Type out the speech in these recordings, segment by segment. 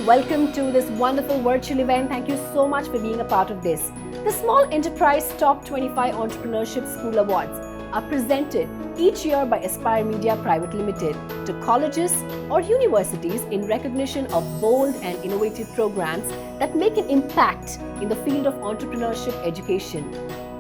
Welcome to this wonderful virtual event. Thank you so much for being a part of this. The Small Enterprise Top 25 Entrepreneurship School Awards are presented each year by Aspire Media Private Limited to colleges or universities in recognition of bold and innovative programs that make an impact in the field of entrepreneurship education.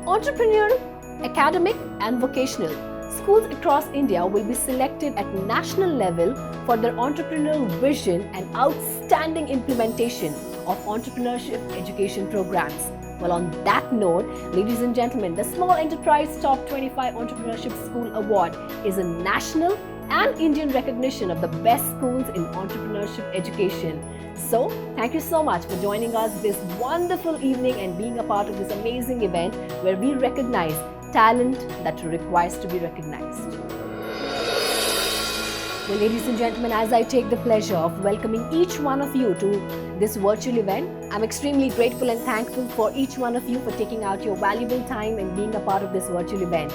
Entrepreneurial, academic and vocational, schools across India will be selected at national level for their entrepreneurial vision and outstanding implementation of entrepreneurship education programs. Well, on that note, ladies and gentlemen, the Small Enterprise Top 25 Entrepreneurship School Award is a national and Indian recognition of the best schools in entrepreneurship education. So, thank you so much for joining us this wonderful evening and being a part of this amazing event where we recognize talent that requires to be recognized. Well, ladies and gentlemen, as I take the pleasure of welcoming each one of you to this virtual event, I'm extremely grateful and thankful for each one of you for taking out your valuable time and being a part of this virtual event.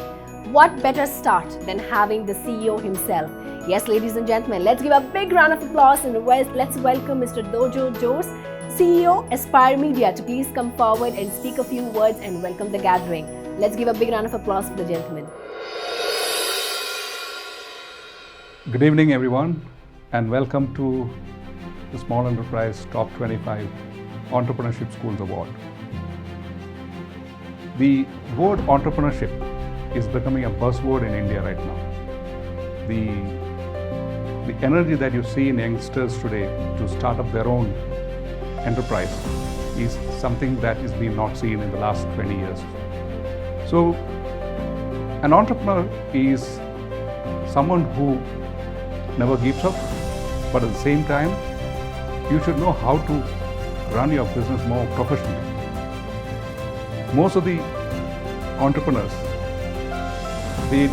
What better start than having the CEO himself? Yes, ladies and gentlemen, let's give a big round of applause and let's welcome Mr. Dojo Jose, CEO, Aspire Media, to please come forward and speak a few words and welcome the gathering. Let's give a big round of applause for the gentleman. Good evening, everyone, and welcome to the Small Enterprise Top 25 Entrepreneurship Schools Award. The word entrepreneurship is becoming a buzzword in India right now. The energy that you see in youngsters today to start up their own enterprise is something that is being not seen in the last 20 years. So, an entrepreneur is someone who never gives up, but at the same time, you should know how to run your business more professionally. Most of the entrepreneurs, they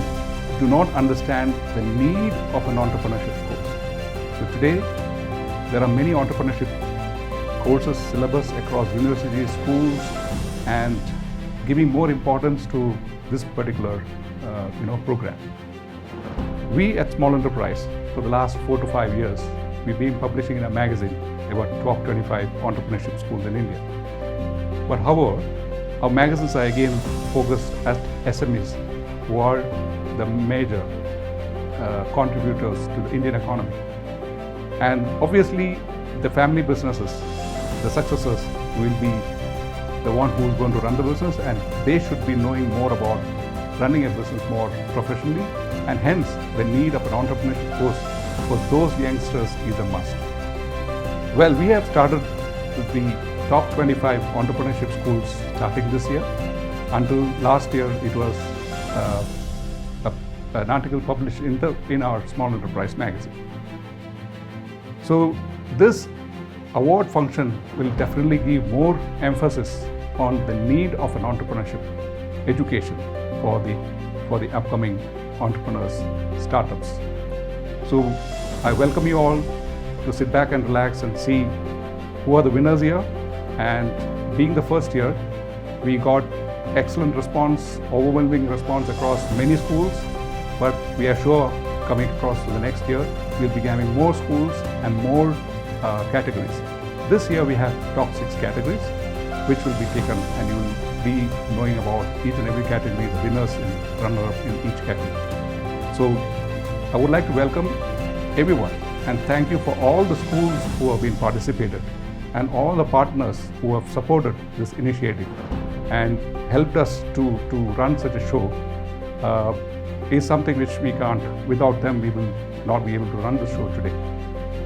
do not understand the need of an entrepreneurship course. So today, there are many entrepreneurship courses, syllabus across universities, schools, and giving more importance to this particular program. We at Small Enterprise, for the last 4 to 5 years, we've been publishing in a magazine about top 25 entrepreneurship schools in India. But however, our magazines are again focused at SMEs, who are the major contributors to the Indian economy. And obviously, the family businesses, the successors, will be the one who is going to run the business, and they should be knowing more about running a business more professionally, and hence the need of an entrepreneurship course for those youngsters is a must. Well, we have started with the top 25 entrepreneurship schools starting this year. Until last year, it was an article published in our Small Enterprise magazine. So this award function will definitely give more emphasis on the need of an entrepreneurship education for the upcoming entrepreneurs, startups. So I welcome you all to sit back and relax and see who are the winners here. And being the first year, we got excellent response, overwhelming response across many schools, but we are sure coming across to the next year, we'll be having more schools and more categories. This year we have top 6 categories, which will be taken, and you will be knowing about each and every category, the winners and runner-up in each category. So I would like to welcome everyone and thank you for all the schools who have been participated and all the partners who have supported this initiative and helped us to run such a show. Is something which we can't, without them we will not be able to run the show today.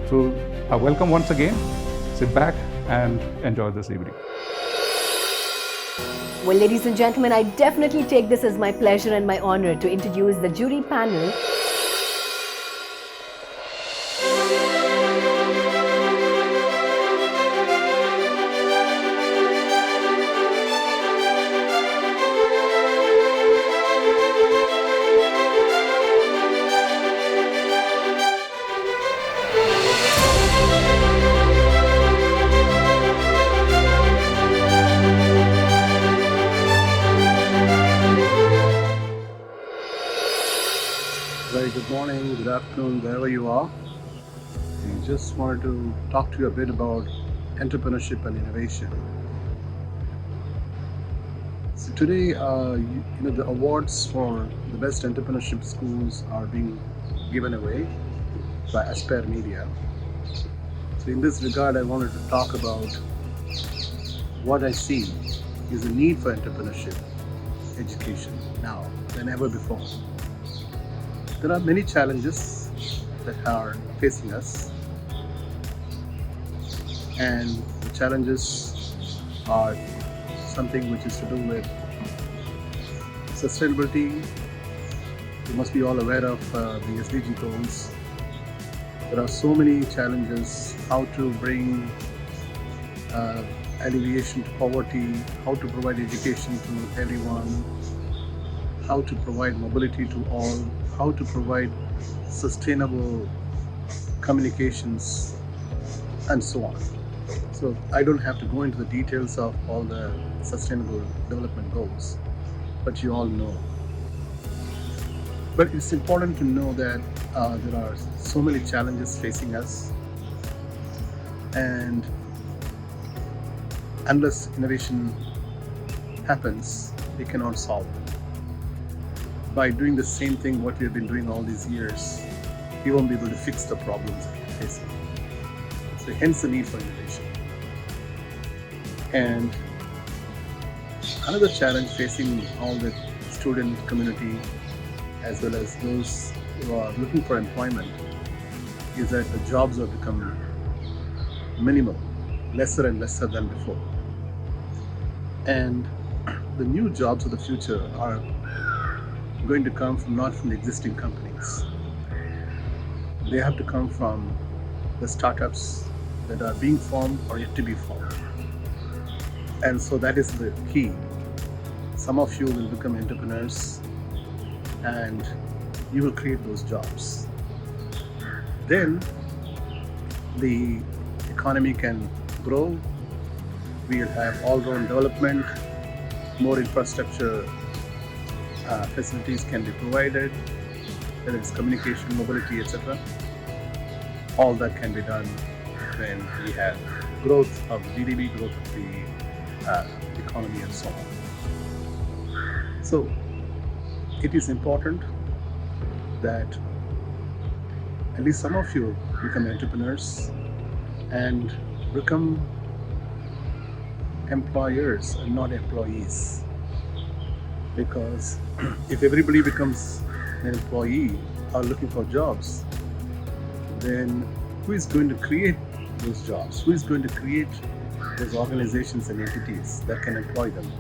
So I welcome once again, sit back and enjoy this evening. Well, ladies and gentlemen, I definitely take this as my pleasure and my honor to introduce the jury panel. Very good morning, good afternoon, wherever you are. I just wanted to talk to you a bit about entrepreneurship and innovation. So today, the awards for the best entrepreneurship schools are being given away by Aspire Media. So in this regard, I wanted to talk about what I see is a need for entrepreneurship education now than ever before. There are many challenges that are facing us, and the challenges are something which is to do with sustainability. You must be all aware of the SDG goals. There are so many challenges: how to bring alleviation to poverty, how to provide education to everyone, how to provide mobility to all, how to provide sustainable communications, and so on. So I don't have to go into the details of all the sustainable development goals, but you all know. But it's important to know that there are so many challenges facing us, and unless innovation happens, we cannot solve them. By doing the same thing what we have been doing all these years, we won't be able to fix the problems that we're facing. So hence the need for innovation. And another challenge facing all the student community as well as those who are looking for employment is that the jobs have become minimal, lesser and lesser than before. And the new jobs of the future are going to come from not from the existing companies. They have to come from the startups that are being formed or yet to be formed. And so that is the key. Some of you will become entrepreneurs and you will create those jobs. Then the economy can grow. We'll have all-round development, more infrastructure facilities can be provided, whether it's communication, mobility, etc. All that can be done when we have growth of GDP, growth of the economy, and so on. So it is important that at least some of you become entrepreneurs and become employers and not employees. Because if everybody becomes an employee or looking for jobs, then who is going to create those jobs? Who is going to create those organizations and entities that can employ them?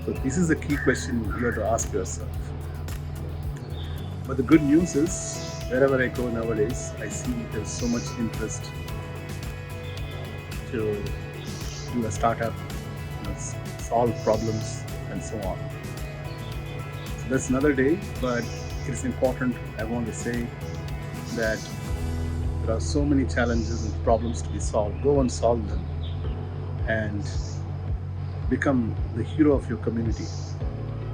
So this is a key question you have to ask yourself. But the good news is, wherever I go nowadays, I see there's so much interest to do a startup, solve problems, and so on. So that's another day, but it's important, I want to say, that there are so many challenges and problems to be solved. Go and solve them and become the hero of your community,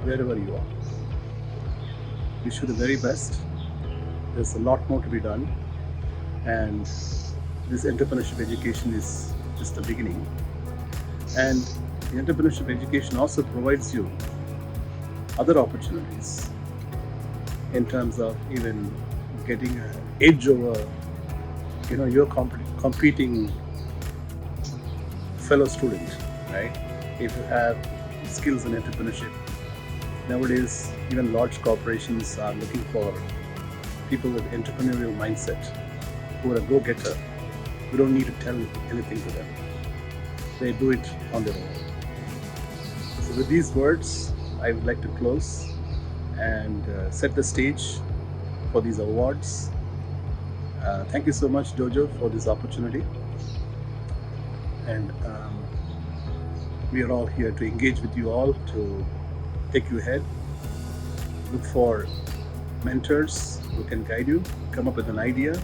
wherever you are. Wish you the very best. There's a lot more to be done, and this entrepreneurship education is just the beginning. And the entrepreneurship education also provides you other opportunities in terms of even getting an edge over, your competing fellow student, right? If you have skills in entrepreneurship, nowadays even large corporations are looking for people with entrepreneurial mindset who are a go-getter. You don't need to tell anything to them. They do it on their own. So with these words, I would like to close and set the stage for these awards. Thank you so much, Jojo, for this opportunity. And we are all here to engage with you all, to take you ahead. Look for mentors who can guide you, come up with an idea,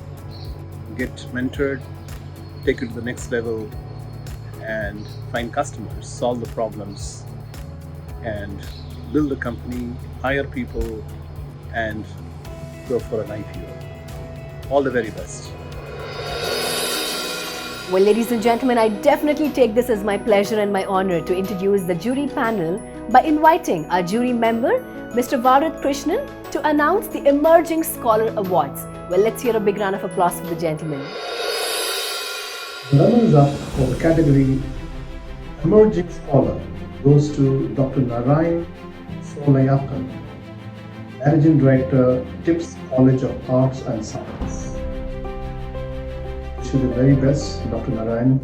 get mentored, take it to the next level, and find customers, solve the problems, and build a company, hire people, and go for an IPO. All the very best. Well, ladies and gentlemen, I definitely take this as my pleasure and my honor to introduce the jury panel by inviting our jury member, Mr. Varat Krishnan, to announce the Emerging Scholar Awards. Well, let's hear a big round of applause for the gentleman. The runners-up for the category Emerging Scholar goes to Dr. Narayan Solayappan, Managing Director, TIPS College of Arts and Science. Wish you the very best, Dr. Narayan.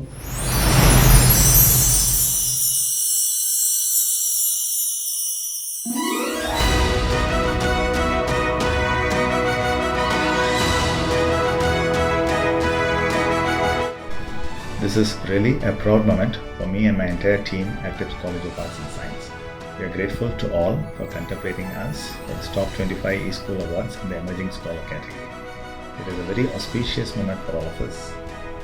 This is really a proud moment for me and my entire team at TIPS College of Arts and Science. We are grateful to all for contemplating us for the Top 25 eSchool Awards in the Emerging Scholar category. It is a very auspicious moment for all of us.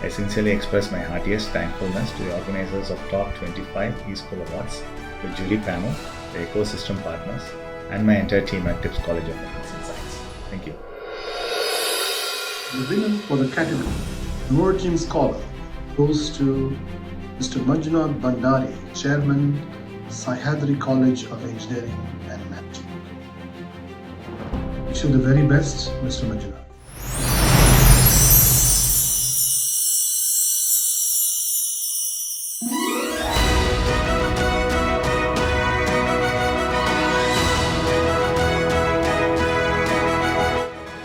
I sincerely express my heartiest thankfulness to the organizers of Top 25 eSchool Awards, the jury panel, the ecosystem partners, and my entire team at TIPS College of Arts and Science. Thank you. The winner for the category Emerging Scholar goes to Mr. Manjunath Bandari, Chairman, Sahyadri College of Engineering and Management. Wish you the very best, Mr. Manjunath.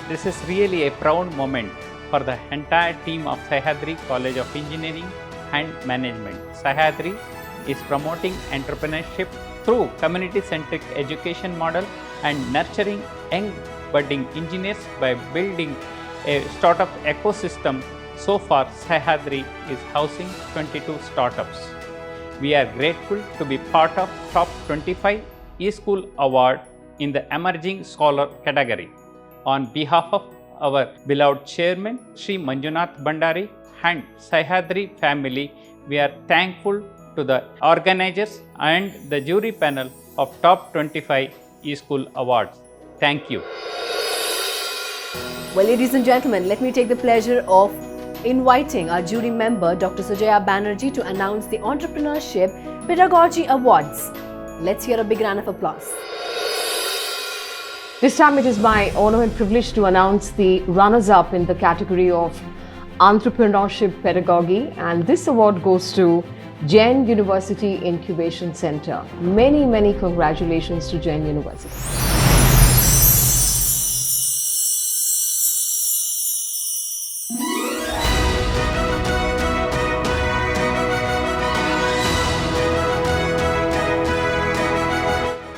This is really a proud moment for the entire team of Sahyadri College of Engineering and Management. Sahyadri is promoting entrepreneurship through community-centric education model and nurturing young budding engineers by building a startup ecosystem. So far, Sahyadri is housing 22 startups. We are grateful to be part of Top 25 eSchool Award in the Emerging Scholar category. On behalf of our beloved chairman, Sri Manjunath Bandari and Sahyadri family, we are thankful to the organizers and the jury panel of Top 25 eSchool Awards. Thank you. Well, ladies and gentlemen, let me take the pleasure of inviting our jury member, Dr. Sujaya Banerjee, to announce the Entrepreneurship Pedagogy Awards. Let's hear a big round of applause. This time it is my honor and privilege to announce the runners-up in the category of Entrepreneurship Pedagogy, and this award goes to Jain University Incubation Center. Many congratulations to Jain University.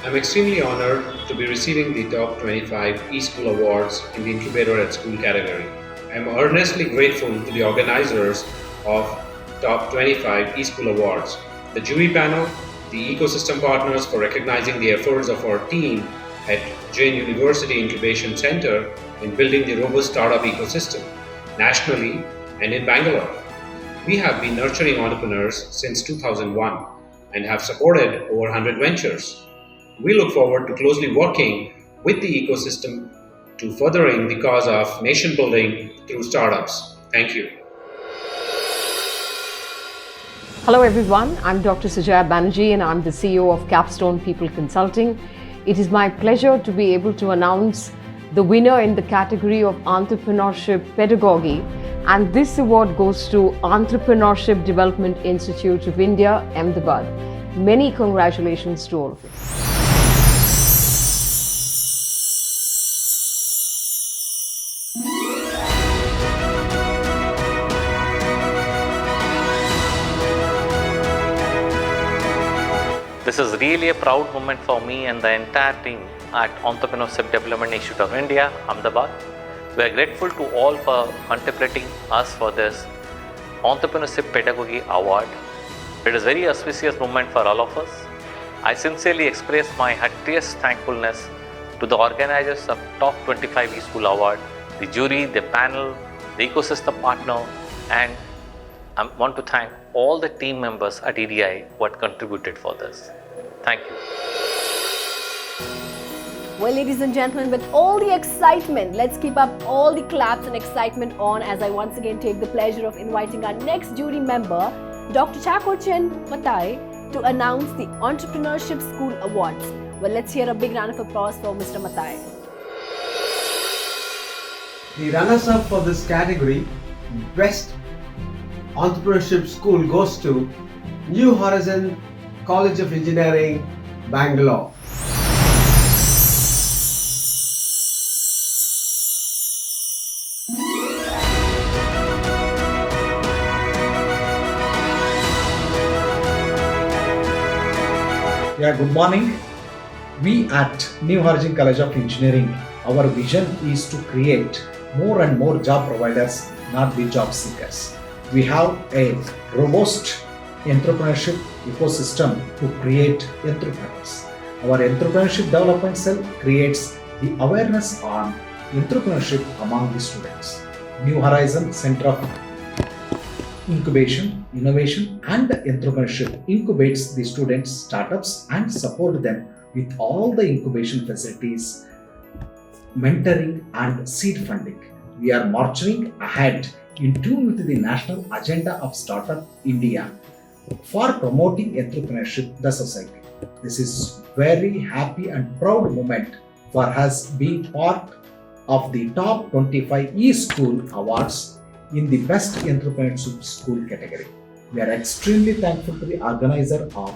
I'm extremely honored to be receiving the Top 25 eSchool Awards in the Incubator at School category. I'm earnestly grateful to the organizers of Top 25 eSchool Awards, the jury panel, the ecosystem partners for recognizing the efforts of our team at Jain University Incubation Center in building the robust startup ecosystem, nationally and in Bangalore. We have been nurturing entrepreneurs since 2001 and have supported over 100 ventures. We look forward to closely working with the ecosystem to furthering the cause of nation building through startups. Thank you. Hello everyone, I'm Dr. Sujaya Banerjee and I'm the CEO of Capstone People Consulting. It is my pleasure to be able to announce the winner in the category of Entrepreneurship Pedagogy, and this award goes to Entrepreneurship Development Institute of India, Ahmedabad. Many congratulations to all of you. This is really a proud moment for me and the entire team at Entrepreneurship Development Institute of India, Ahmedabad. We are grateful to all for contemplating us for this Entrepreneurship Pedagogy Award. It is a very auspicious moment for all of us. I sincerely express my heartiest thankfulness to the organizers of Top 25 eSchool Award, the jury, the panel, the ecosystem partner, and I want to thank all the team members at EDI who had contributed for this. Thank you. Well, ladies and gentlemen, with all the excitement, let's keep up all the claps and excitement on as I once again take the pleasure of inviting our next jury member, Dr. Chakorchen Matai, to announce the Entrepreneurship School Awards. Well, let's hear a big round of applause for Mr. Matai. The runners-up for this category, Best Entrepreneurship School, goes to New Horizon College of Engineering, Bangalore. Yeah, good morning. We at New Horizon College of Engineering, our vision is to create more and more job providers, not the job seekers. We have a robust entrepreneurship ecosystem to create entrepreneurs. Our entrepreneurship development cell creates the awareness on entrepreneurship among the students. New Horizon Center of Incubation, Innovation and Entrepreneurship incubates the students' startups and support them with all the incubation facilities, mentoring and seed funding. We are marching ahead in tune with the national agenda of Startup India for promoting entrepreneurship in the society. This is very happy and proud moment for us being part of the top 25 eSchool Awards in the Best Entrepreneurship School category. We are extremely thankful to the organizer of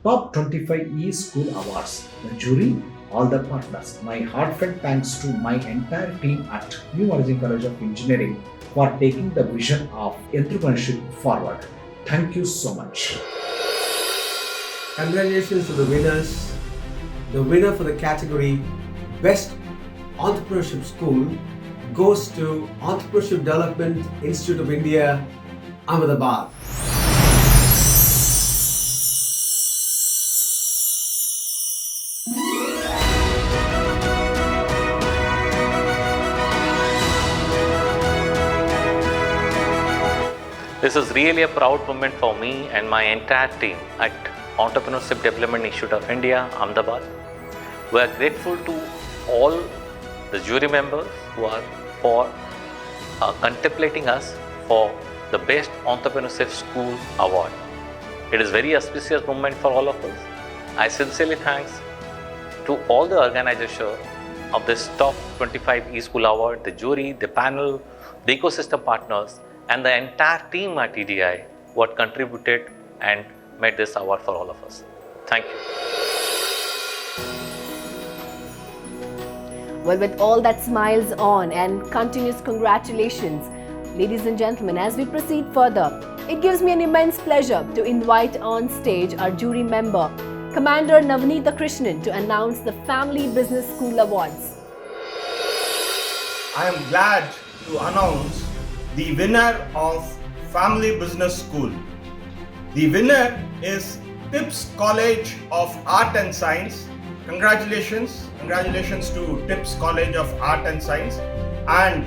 Top 25 eSchool Awards, the jury, all the partners. My heartfelt thanks to my entire team at New Horizon College of Engineering for taking the vision of entrepreneurship forward. Thank you so much. Congratulations to the winners. The winner for the category Best Entrepreneurship School goes to Entrepreneurship Development Institute of India, Ahmedabad. This is really a proud moment for me and my entire team at Entrepreneurship Development Institute of India, Ahmedabad. We are grateful to all the jury members who are for contemplating us for the Best Entrepreneurship School Award. It is very auspicious moment for all of us. I sincerely thanks to all the organizers of this Top 25 eSchool Award, the jury, the panel, the ecosystem partners, and the entire team at EDI what contributed and made this award for all of us. Thank you. Well, with all that smiles on and continuous congratulations, ladies and gentlemen, as we proceed further, it gives me an immense pleasure to invite on stage our jury member, Commander Navneeta Krishnan, to announce the Family Business School Awards. I am glad to announce the winner of Family Business School. The winner is TIPS College of Art and Science. Congratulations to TIPS College of Art and Science, and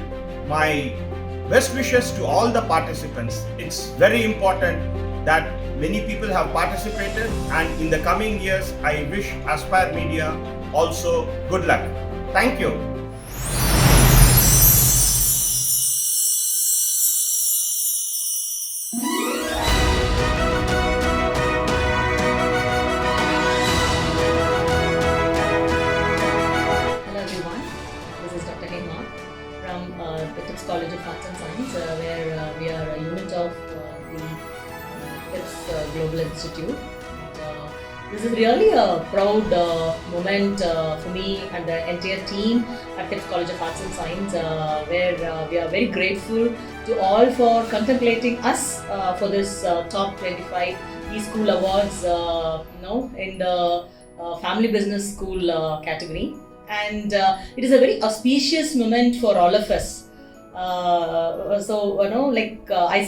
my best wishes to all the participants. It's very important that many people have participated, and in the coming years I wish Aspire Media also good luck. Thank you. College of Arts and Science, where we are a unit of the TIPS Global Institute. This is really a proud moment for me and the entire team at TIPS College of Arts and Science, where we are very grateful to all for contemplating us for this Top 25 eSchool Awards, in the Family Business School category. And it is a very auspicious moment for all of us. I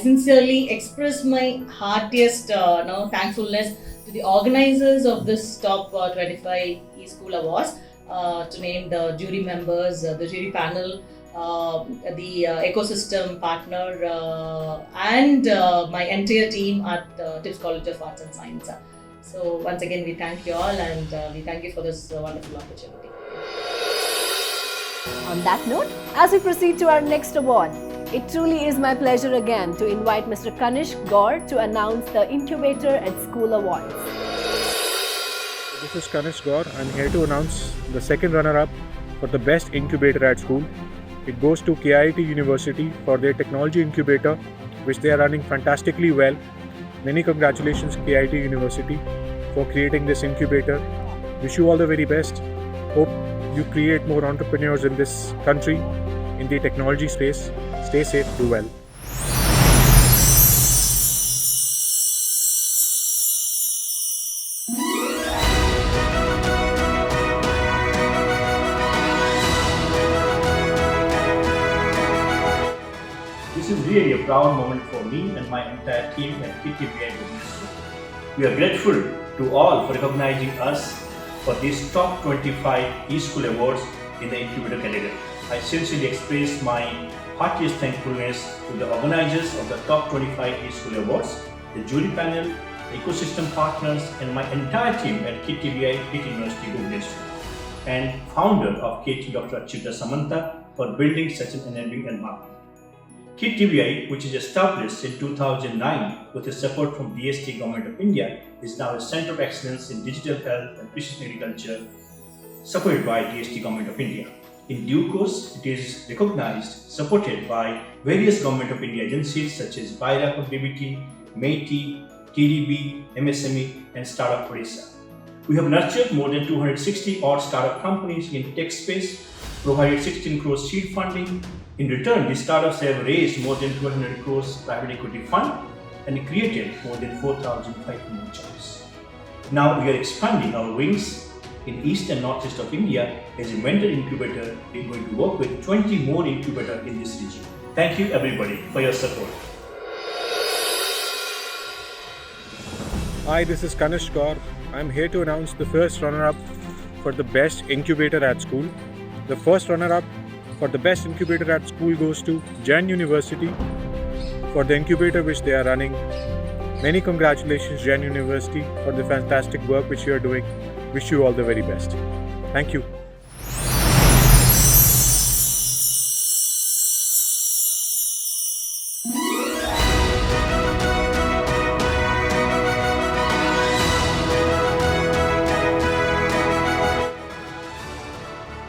sincerely express my heartiest thankfulness to the organizers of this Top 25 eSchool Awards, to name the jury members, the jury panel, the ecosystem partner, and my entire team at TIPS College of Arts and Science. So once again, we thank you all, and we thank you for this wonderful opportunity. On that note, as we proceed to our next award, it truly is my pleasure again to invite Mr. Kanishk Gaur to announce the Incubator at School Awards. This is Kanishk Gaur. I'm here to announce the second runner-up for the best incubator at school. It goes to KIT University for their technology incubator, which they are running fantastically well. Many congratulations KIT University for creating this incubator. Wish you all the very best. Hope you create more entrepreneurs in this country in the technology space. Stay safe, do well. This is really a proud moment for me and my entire team at KTBI Business School. We are grateful to all for recognizing us for these top 25 eSchool awards in the incubator category. I sincerely express my heartiest thankfulness to the organizers of the top 25 eSchool awards, the jury panel, the ecosystem partners, and my entire team at KTBI KT University Bhubaneswar, and founder of KT Dr. Achyuta Samanta for building such an enabling environment. KTBI, which is established in 2009 with the support from DST Government of India, is now a center of excellence in digital health and precision agriculture supported by DST Government of India. In due course, it is recognized, supported by various Government of India agencies such as BIRAC of DBT, MEITI, TDB, MSME, and Startup Odisha. We have nurtured more than 260 odd startup companies in tech space, provided 16 crores seed funding. In return, these startups have raised more than 200 crores private equity fund and created more than 4,500 jobs. Now we are expanding our wings in East and Northeast of India as a mentor incubator. We are going to work with 20 more incubators in this region. Thank you everybody for your support. Hi, this is Kanishk Gaur. I'm here to announce the first runner-up for the best incubator at school. The first runner-up for the best incubator at school goes to Jain University for the incubator which they are running. Many congratulations Jain University for the fantastic work which you are doing. Wish you all the very best. Thank you.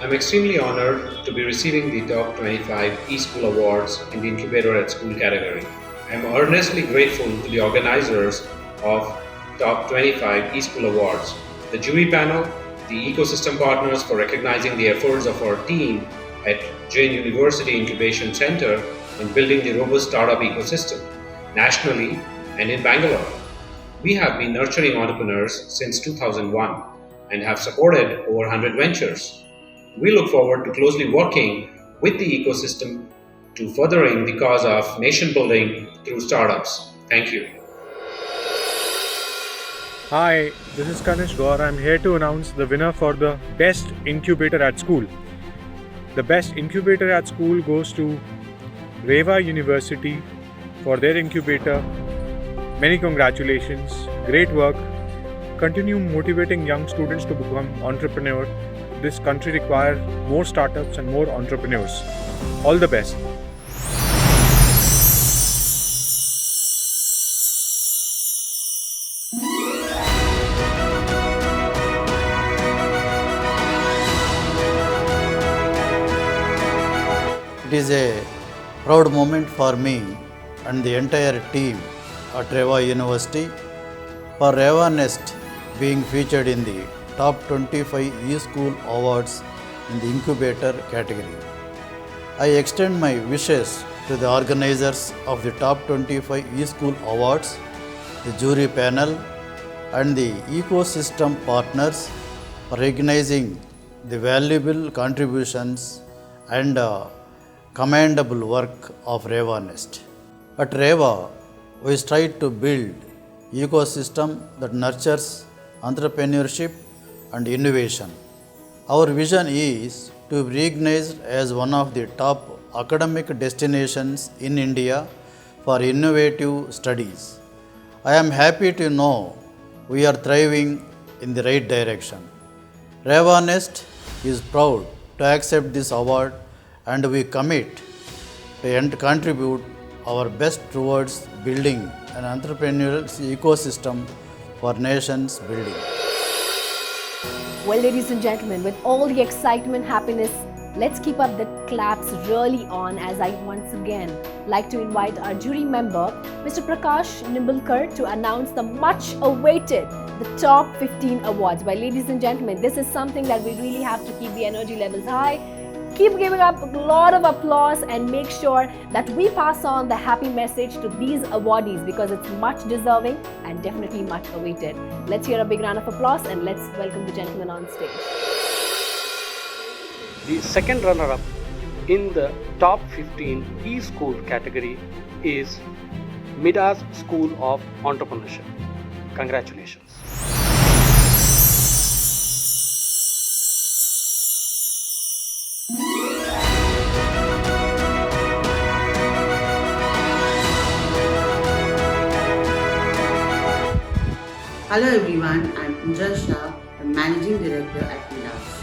I'm extremely honored to be receiving the Top 25 eSchool Awards in the Incubator at School category. I am earnestly grateful to the organizers of Top 25 eSchool Awards, the jury panel, the ecosystem partners for recognizing the efforts of our team at Jain University Incubation Center in building the robust startup ecosystem nationally and in Bangalore. We have been nurturing entrepreneurs since 2001 and have supported over 100 ventures. We look forward to closely working with the ecosystem to furthering the cause of nation building through startups. Thank you. Hi, this is Kanishk Gaur. I'm here to announce the winner for the best incubator at school. The best incubator at school goes to Reva University for their incubator. Many congratulations, great work. Continue motivating young students to become entrepreneurs. This country requires more startups and more entrepreneurs. All the best. It is a proud moment for me and the entire team at Reva University for Reva Nest being featured in the Top 25 eSchool Awards in the Incubator category. I extend my wishes to the organizers of the Top 25 eSchool Awards, the jury panel, and the ecosystem partners for recognizing the valuable contributions and commendable work of Reva Nest. At Reva, we strive to build ecosystem that nurtures entrepreneurship and innovation. Our vision is to be recognized as one of the top academic destinations in India for innovative studies. I am happy to know we are thriving in the right direction. Reva Nest is proud to accept this award, and we commit to contribute our best towards building an entrepreneurial ecosystem for nation's building. Well, ladies and gentlemen, with all the excitement, happiness, let's keep up the claps really on as I once again like to invite our jury member, Mr. Prakash Nimbalkar, to announce the much awaited the top 15 awards. Well, ladies and gentlemen, this is something that we really have to keep the energy levels high. Keep giving up a lot of applause and make sure that we pass on the happy message to these awardees because it's much deserving and definitely much awaited. Let's hear a big round of applause and let's welcome the gentleman on stage. The second runner-up in the top 15 e-school category is Midas School of Entrepreneurship. Congratulations. Hello everyone, I'm Pooja Shah, the Managing Director at Midas.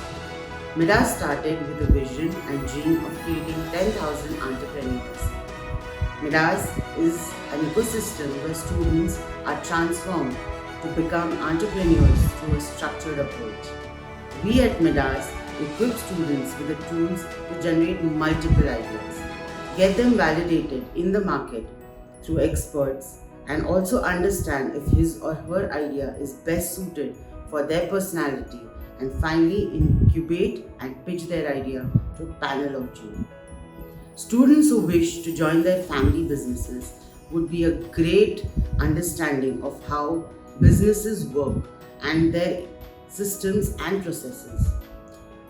Midas started with a vision and dream of creating 10,000 entrepreneurs. Midas is an ecosystem where students are transformed to become entrepreneurs through a structured approach. We at Midas equip students with the tools to generate multiple ideas, get them validated in the market through experts, and also understand if his or her idea is best suited for their personality, and finally incubate and pitch their idea to a panel of jury. Students who wish to join their family businesses would be a great understanding of how businesses work and their systems and processes.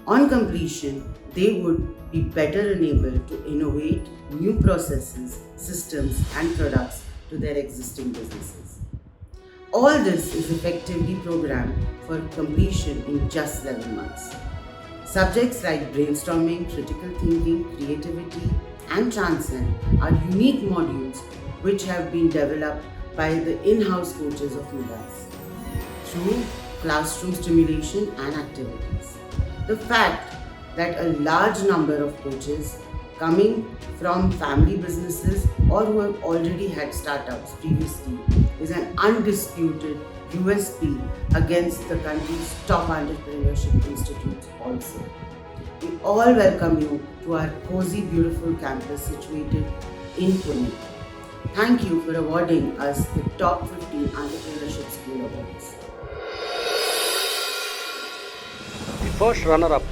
On completion, they would be better enabled to innovate new processes, systems and products to their existing businesses. All this is effectively programmed for completion in just 11 months. Subjects like brainstorming, critical thinking, creativity, and transcend are unique modules which have been developed by the in-house coaches of Midas through classroom stimulation and activities. The fact that a large number of coaches coming from family businesses or who have already had startups previously is an undisputed USP against the country's top entrepreneurship institutes also. We all welcome you to our cozy, beautiful campus situated in Pune. Thank you for awarding us the top 15 Entrepreneurship School Awards. The first runner-up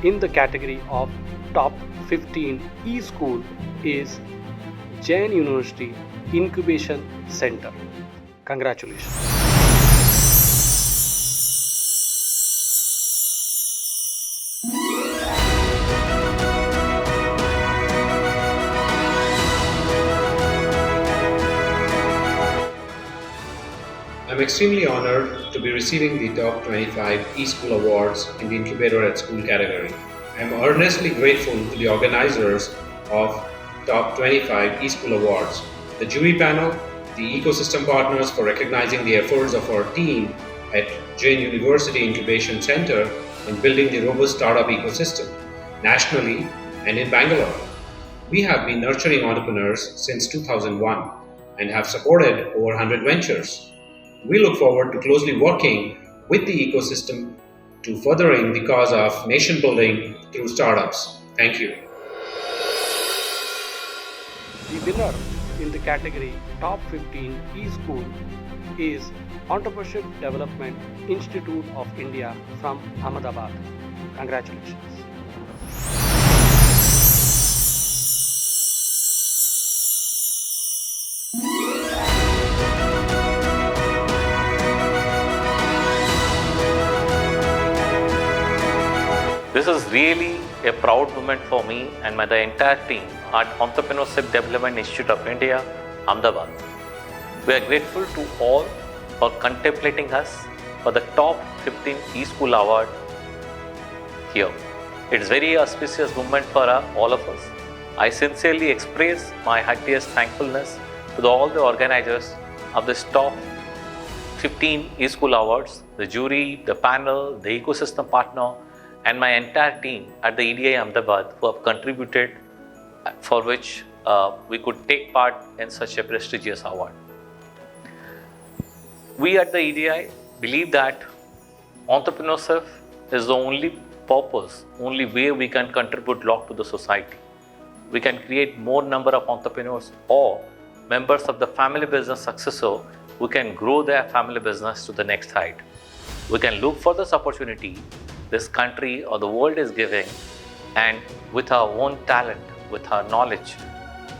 in the category of top 15 e-school is Jain University Incubation Center. Congratulations. I'm extremely honored to be receiving the top 25 eSchool Awards in the Incubator at School category. I'm earnestly grateful to the organizers of Top 25 eSchool Awards, the jury panel, the ecosystem partners for recognizing the efforts of our team at Jain University Incubation Center in building the robust startup ecosystem nationally and in Bangalore. We have been nurturing entrepreneurs since 2001 and have supported over 100 ventures. We look forward to closely working with the ecosystem to furthering the cause of nation building through startups. Thank you. The winner in the category Top 15 eSchool is Entrepreneurship Development Institute of India from Ahmedabad. Congratulations. This is really a proud moment for me and the entire team at Entrepreneurship Development Institute of India, Ahmedabad. We are grateful to all for contemplating us for the top 15 eSchool Award here. It's very auspicious moment for all of us. I sincerely express my heartiest thankfulness to all the organizers of this top 15 eSchool Awards, the jury, the panel, the ecosystem partner, and my entire team at the EDI Ahmedabad who have contributed, for which we could take part in such a prestigious award. We at the EDI believe that entrepreneurship is the only purpose, only way we can contribute a lot to the society. We can create more number of entrepreneurs or members of the family business successor who can grow their family business to the next height. We can look for this opportunity this country or the world is giving, and with our own talent, with our knowledge,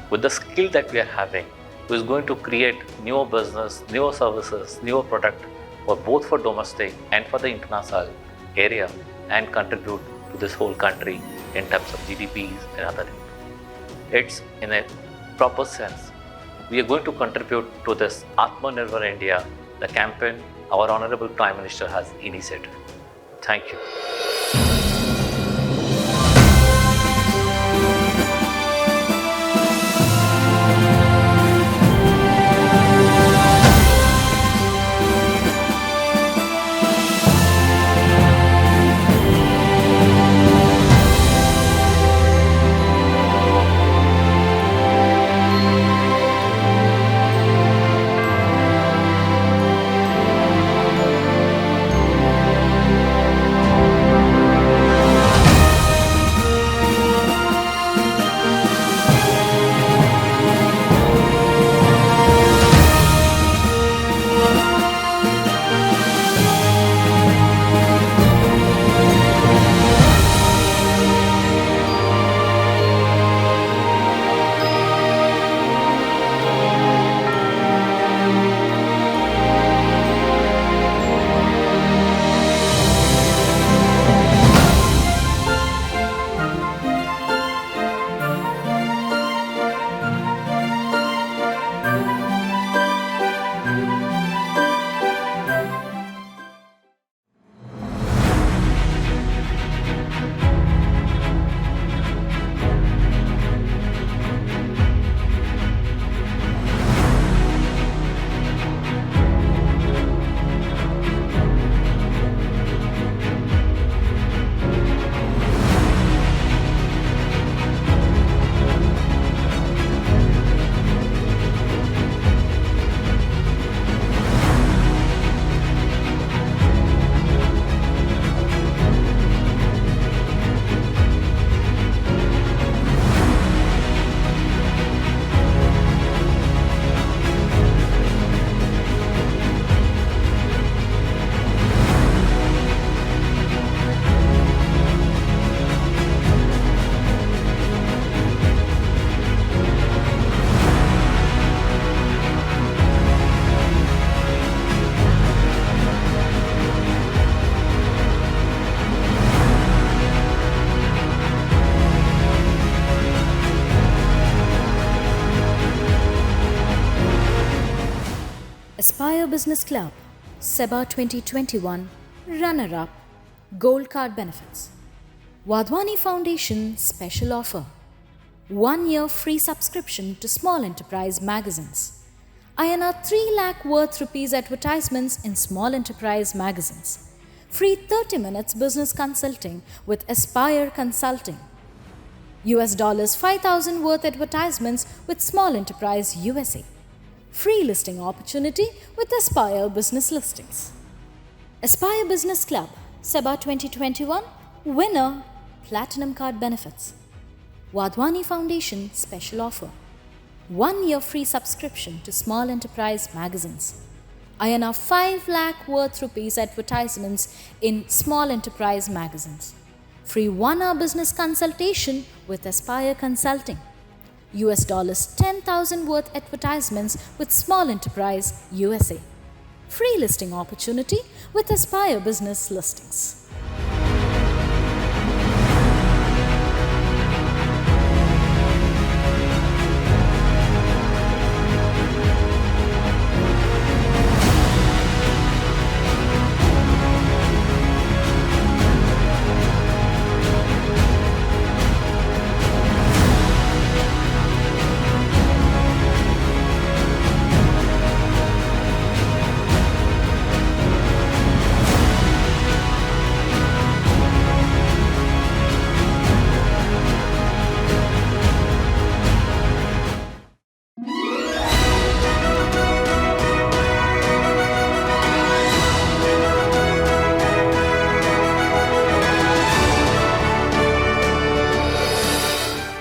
with the skill that we are having, who is going to create newer business, newer services, newer product for both for domestic and for the international area, and contribute to this whole country in terms of GDPs and other things. It's in a proper sense. We are going to contribute to this Atmanirbhar India, the campaign our Honorable Prime Minister has initiated. Thank you. Aspire Business Club, SEBA 2021, runner-up, Gold Card benefits. Wadhwani Foundation special offer. 1 year free subscription to Small Enterprise magazines. INR 3 lakh worth rupees advertisements in Small Enterprise magazines. Free 30 minutes business consulting with Aspire Consulting. US $5,000 worth advertisements with Small Enterprise USA. Free listing opportunity with Aspire Business Listings. Aspire Business Club, SEBA 2021, winner, Platinum Card benefits. Wadhwani Foundation special offer. 1 year free subscription to Small Enterprise magazines. INR 5 lakh worth rupees advertisements in Small Enterprise magazines. Free 1 hour business consultation with Aspire Consulting. US $10,000 worth advertisements with Small Enterprise USA. Free listing opportunity with Aspire Business Listings.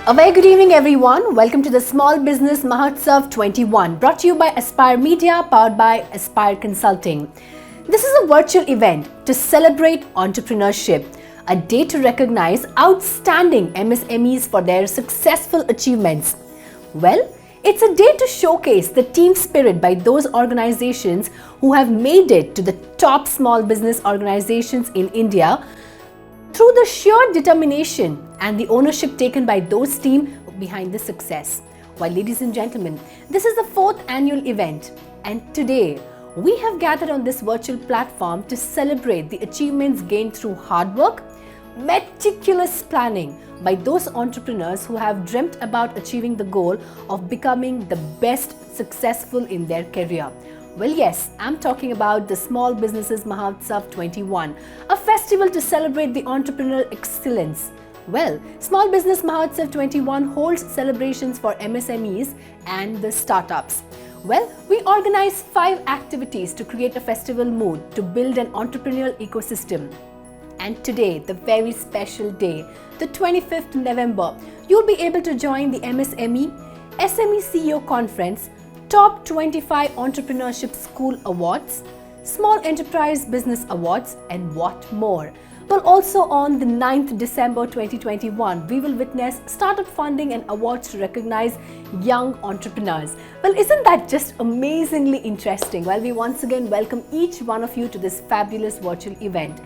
A very good evening, everyone. Welcome to the Small Business Mahotsav 21, brought to you by Aspire Media, powered by Aspire Consulting. This is a virtual event to celebrate entrepreneurship, a day to recognize outstanding MSMEs for their successful achievements. Well, it's a day to showcase the team spirit by those organizations who have made it to the top small business organizations in India through the sheer determination and the ownership taken by those team behind the success. Well, ladies and gentlemen, this is the 4th annual event, and today we have gathered on this virtual platform to celebrate the achievements gained through hard work, meticulous planning by those entrepreneurs who have dreamt about achieving the goal of becoming the best successful in their career. Well, yes, I'm talking about the Small Businesses Mahotsav 21, a festival to celebrate the entrepreneurial excellence. Well, Small Business Mahotsav 21 holds celebrations for MSMEs and the startups. Well, we organize 5 activities to create a festival mood to build an entrepreneurial ecosystem. And today, the very special day, the 25th November, you'll be able to join the MSME SME CEO Conference, Top 25 Entrepreneurship School Awards, Small Enterprise Business Awards, and what more. Well, also on the 9th December 2021, we will witness startup funding and awards to recognize young entrepreneurs. Well, isn't that just amazingly interesting? Well, we once again welcome each one of you to this fabulous virtual event.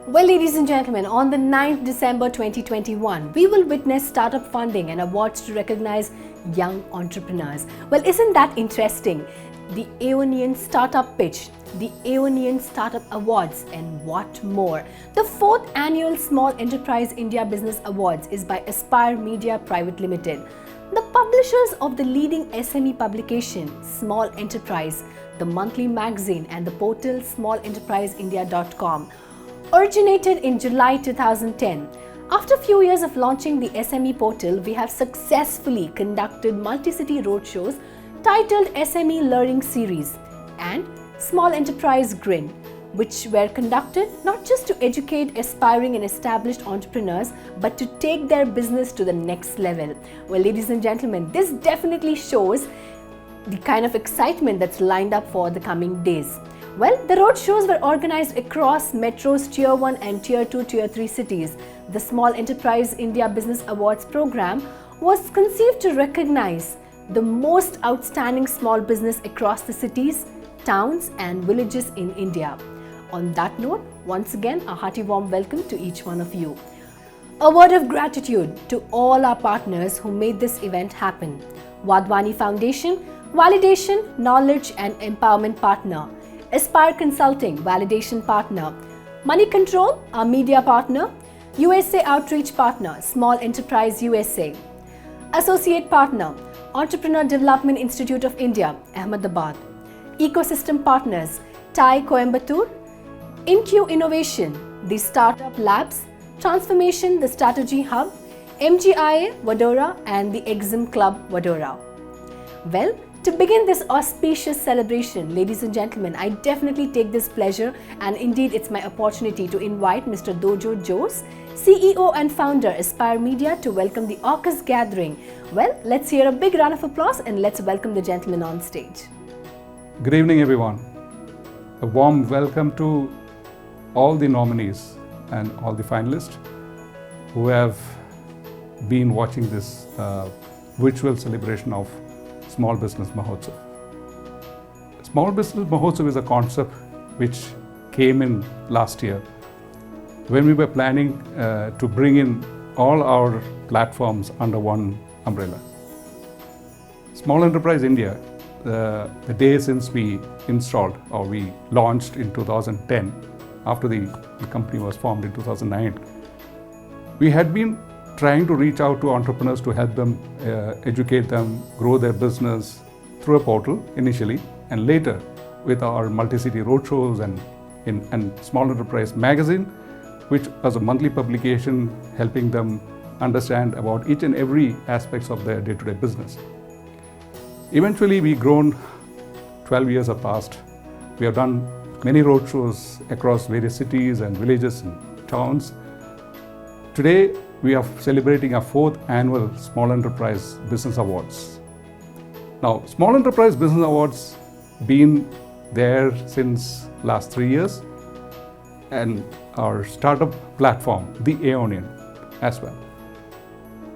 Well, ladies and gentlemen, on the 9th December 2021, we will witness startup funding and awards to recognize young entrepreneurs. Well, isn't that interesting? The Aeonian Startup Pitch, the Aeonian Startup Awards, and what more. The 4th annual Small Enterprise India Business Awards is by Aspire Media Private Limited, the publishers of the leading SME publication, Small Enterprise, the monthly magazine, and the portal smallenterpriseindia.com. Originated in July 2010, after a few years of launching the SME portal, we have successfully conducted multi-city roadshows titled SME Learning Series and Small Enterprise Grin, which were conducted not just to educate aspiring and established entrepreneurs, but to take their business to the next level. Well, ladies and gentlemen, this definitely shows the kind of excitement that's lined up for the coming days. Well, the road shows were organized across metros Tier 1 and Tier 2, Tier 3 cities. The Small Enterprise India Business Awards program was conceived to recognize the most outstanding small business across the cities, towns and villages in India. On that note, once again, a hearty warm welcome to each one of you. A word of gratitude to all our partners who made this event happen. Wadhwani Foundation, Validation, Knowledge and Empowerment Partner. Aspire Consulting, Validation Partner. Money Control, our media partner. USA Outreach Partner, Small Enterprise USA. Associate Partner, Entrepreneur Development Institute of India, Ahmedabad. Ecosystem Partners, TiE Coimbatore. InQ Innovation, the Startup Labs. Transformation, the Strategy Hub. MGIA, Vadodara, and the Exim Club, Vadodara. Well, to begin this auspicious celebration, ladies and gentlemen, I definitely take this pleasure, and indeed it's my opportunity to invite Mr. Dojo Jose, CEO and founder Aspire Media, to welcome the AUKUS gathering. Well, let's hear a big round of applause and let's welcome the gentleman on stage. Good evening, everyone. A warm welcome to all the nominees and all the finalists who have been watching this virtual celebration of Small Business Mahotsav. Small Business Mahotsav is a concept which came in last year when we were planning to bring in all our platforms under one umbrella. Small Enterprise India, the day since we installed or we launched in 2010, after the company was formed in 2009, we had been trying to reach out to entrepreneurs to help them, educate them, grow their business through a portal initially, and later with our multi-city roadshows and Small Enterprise magazine, which was a monthly publication helping them understand about each and every aspects of their day-to-day business. Eventually, we've grown. 12 years have passed. We have done many roadshows across various cities and villages and towns. Today, we are celebrating our 4th annual Small Enterprise Business Awards. Now, Small Enterprise Business Awards been there since last 3 years, and our startup platform, the Aeonian, as well.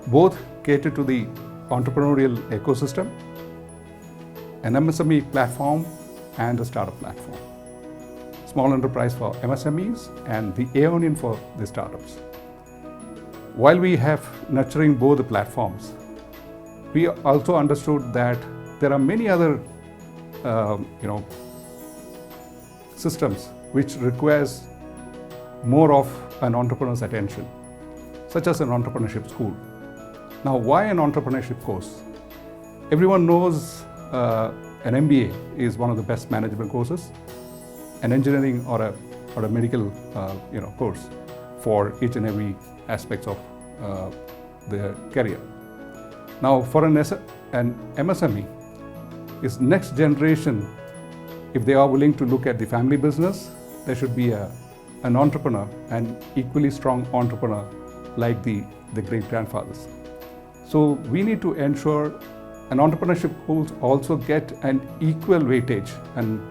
Both cater to the entrepreneurial ecosystem, an MSME platform and a startup platform. Small Enterprise for MSMEs and the Aeonian for the startups. While we have nurturing both the platforms, we also understood that there are many other systems which requires more of an entrepreneur's attention, such as an entrepreneurship school. Now, why an entrepreneurship course? Everyone knows an MBA is one of the best management courses, an engineering or a medical course for each and every aspects of their career. Now, for an MSME, is next generation, if they are willing to look at the family business, there should be an entrepreneur, an equally strong entrepreneur like the great-grandfathers. So we need to ensure an entrepreneurship schools also get an equal weightage, and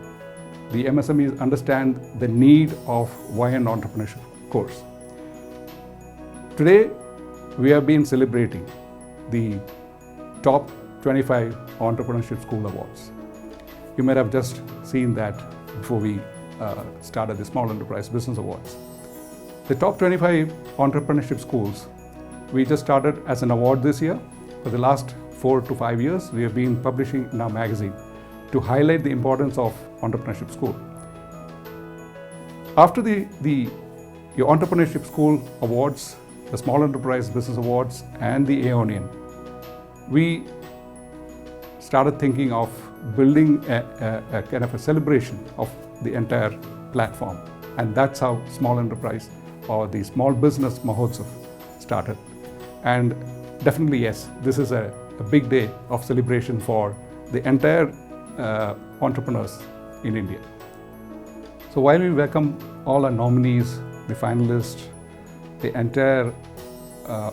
the MSMEs understand the need of why an entrepreneurship course. Today, we have been celebrating the top 25 Entrepreneurship School Awards. You might have just seen that before we started the Small Enterprise Business Awards. The top 25 entrepreneurship schools, we just started as an award this year. For the last 4 to 5 years, we have been publishing in our magazine to highlight the importance of entrepreneurship school. After your entrepreneurship school awards, the Small Enterprise Business Awards and the Aeonian, we started thinking of building a kind of a celebration of the entire platform, and that's how Small Enterprise or the Small Business Mahotsav started. And definitely, yes, this is a big day of celebration for the entire entrepreneurs in India. So while we welcome all our nominees, the finalists, the entire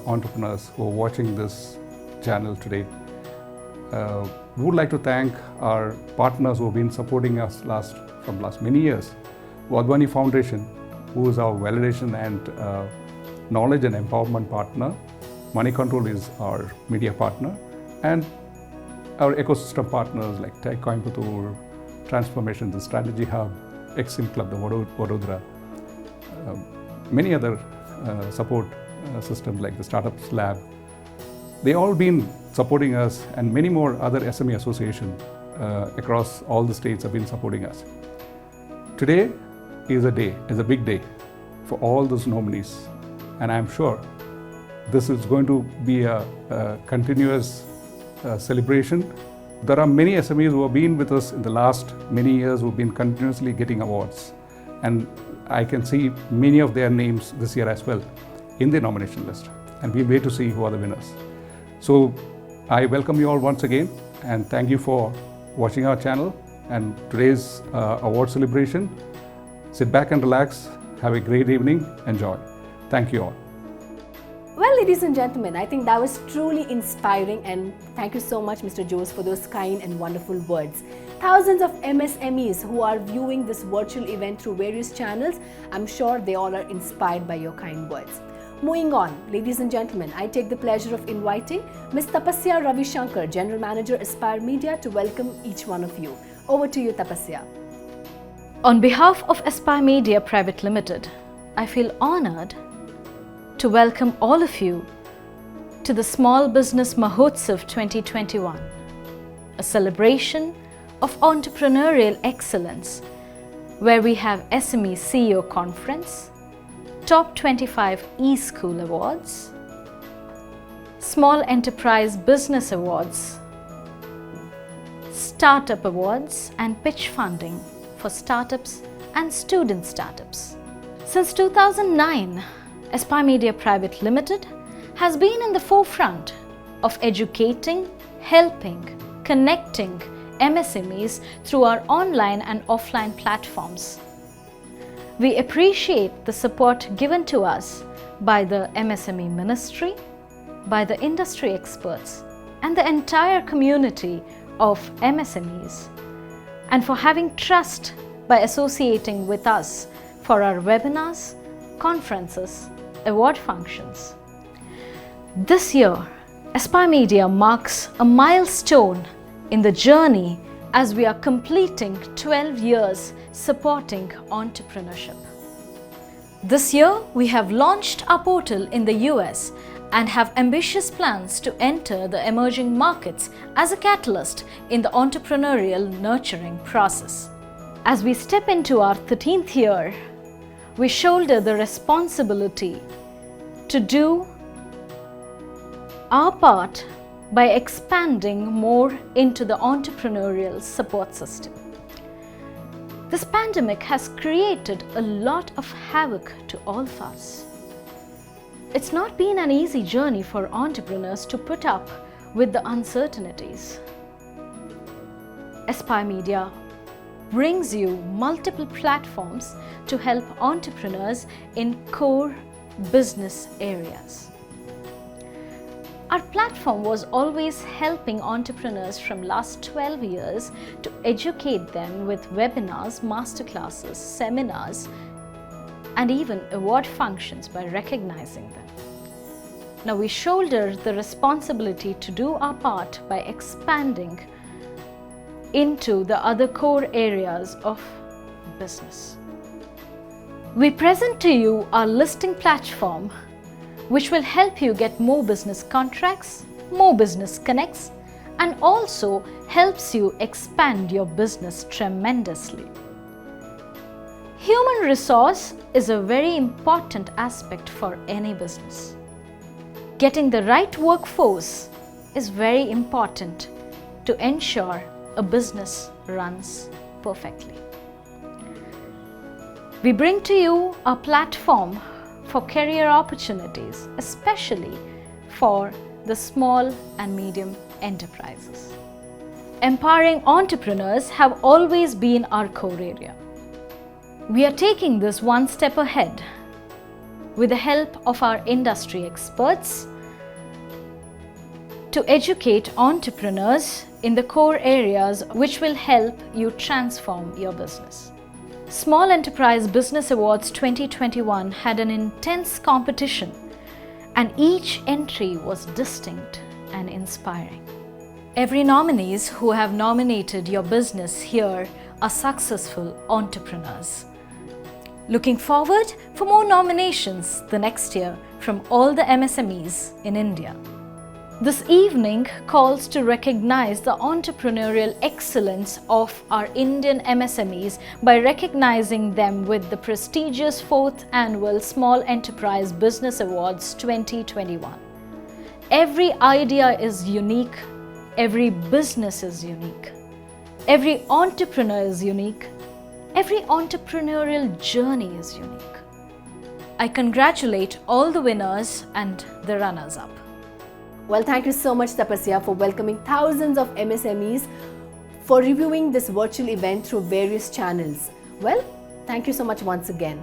entrepreneurs who are watching this channel today, we would like to thank our partners who have been supporting us from last many years. Wadhwani Foundation, who is our validation and knowledge and empowerment partner. Money Control is our media partner, and our ecosystem partners like Tech Coimbatore, Transformation, the Strategy Hub, Exim Club, the Vadodara, many other support systems like the Startups Lab. They all been supporting us, and many more other SME associations across all the states have been supporting us. Today is a big day for all those nominees, and I'm sure this is going to be a continuous celebration. There are many SMEs who have been with us in the last many years who have been continuously getting awards, and I can see many of their names this year as well in the nomination list, and we wait to see who are the winners. So I welcome you all once again, and thank you for watching our channel and today's award celebration. Sit back and relax, have a great evening, enjoy. Thank you all. Well, ladies and gentlemen, I think that was truly inspiring, and thank you so much, Mr. Jose, for those kind and wonderful words. Thousands of MSMEs who are viewing this virtual event through various channels, I'm sure they all are inspired by your kind words. Moving on, ladies and gentlemen, I take the pleasure of inviting Ms. Tapasya Ravi Shankar, General Manager, Aspire Media, to welcome each one of you. Over to you, Tapasya. On behalf of Aspire Media Private Limited, I feel honored to welcome all of you to the Small Business Mahotsav 2021, a celebration of entrepreneurial excellence where we have SME CEO Conference, Top 25 eSchool Awards, Small Enterprise Business Awards, Startup Awards, and pitch funding for startups and student startups. Since 2009, Aspire Media Private Limited has been in the forefront of educating, helping, connecting MSMEs through our online and offline platforms. We appreciate the support given to us by the MSME Ministry, by the industry experts, and the entire community of MSMEs, and for having trust by associating with us for our webinars, conferences, award functions. This year, Aspire Media marks a milestone in the journey as we are completing 12 years supporting entrepreneurship. This year, we have launched our portal in the US and have ambitious plans to enter the emerging markets as a catalyst in the entrepreneurial nurturing process. As we step into our 13th year, we shoulder the responsibility to do our part by expanding more into the entrepreneurial support system. This pandemic has created a lot of havoc to all of us. It's not been an easy journey for entrepreneurs to put up with the uncertainties. Aspire Media brings you multiple platforms to help entrepreneurs in core business areas. Our platform was always helping entrepreneurs from last 12 years to educate them with webinars, masterclasses, seminars, and even award functions by recognizing them. Now we shoulder the responsibility to do our part by expanding into the other core areas of business. We present to you our listing platform, which will help you get more business contracts, more business connects, and also helps you expand your business tremendously. Human resource is a very important aspect for any business. Getting the right workforce is very important to ensure a business runs perfectly. We bring to you a platform for career opportunities, especially for the small and medium enterprises. Empowering entrepreneurs have always been our core area. We are taking this one step ahead with the help of our industry experts to educate entrepreneurs in the core areas which will help you transform your business. Small Enterprise Business Awards 2021 had an intense competition, and each entry was distinct and inspiring. Every nominees who have nominated your business here are successful entrepreneurs. Looking forward for more nominations the next year from all the MSMEs in India. This evening calls to recognize the entrepreneurial excellence of our Indian MSMEs by recognizing them with the prestigious 4th Annual Small Enterprise Business Awards 2021. Every idea is unique, every business is unique, every entrepreneur is unique, every entrepreneurial journey is unique. I congratulate all the winners and the runners-up. Well, thank you so much, Tapasya, for welcoming thousands of MSMEs for reviewing this virtual event through various channels. Well, thank you so much once again.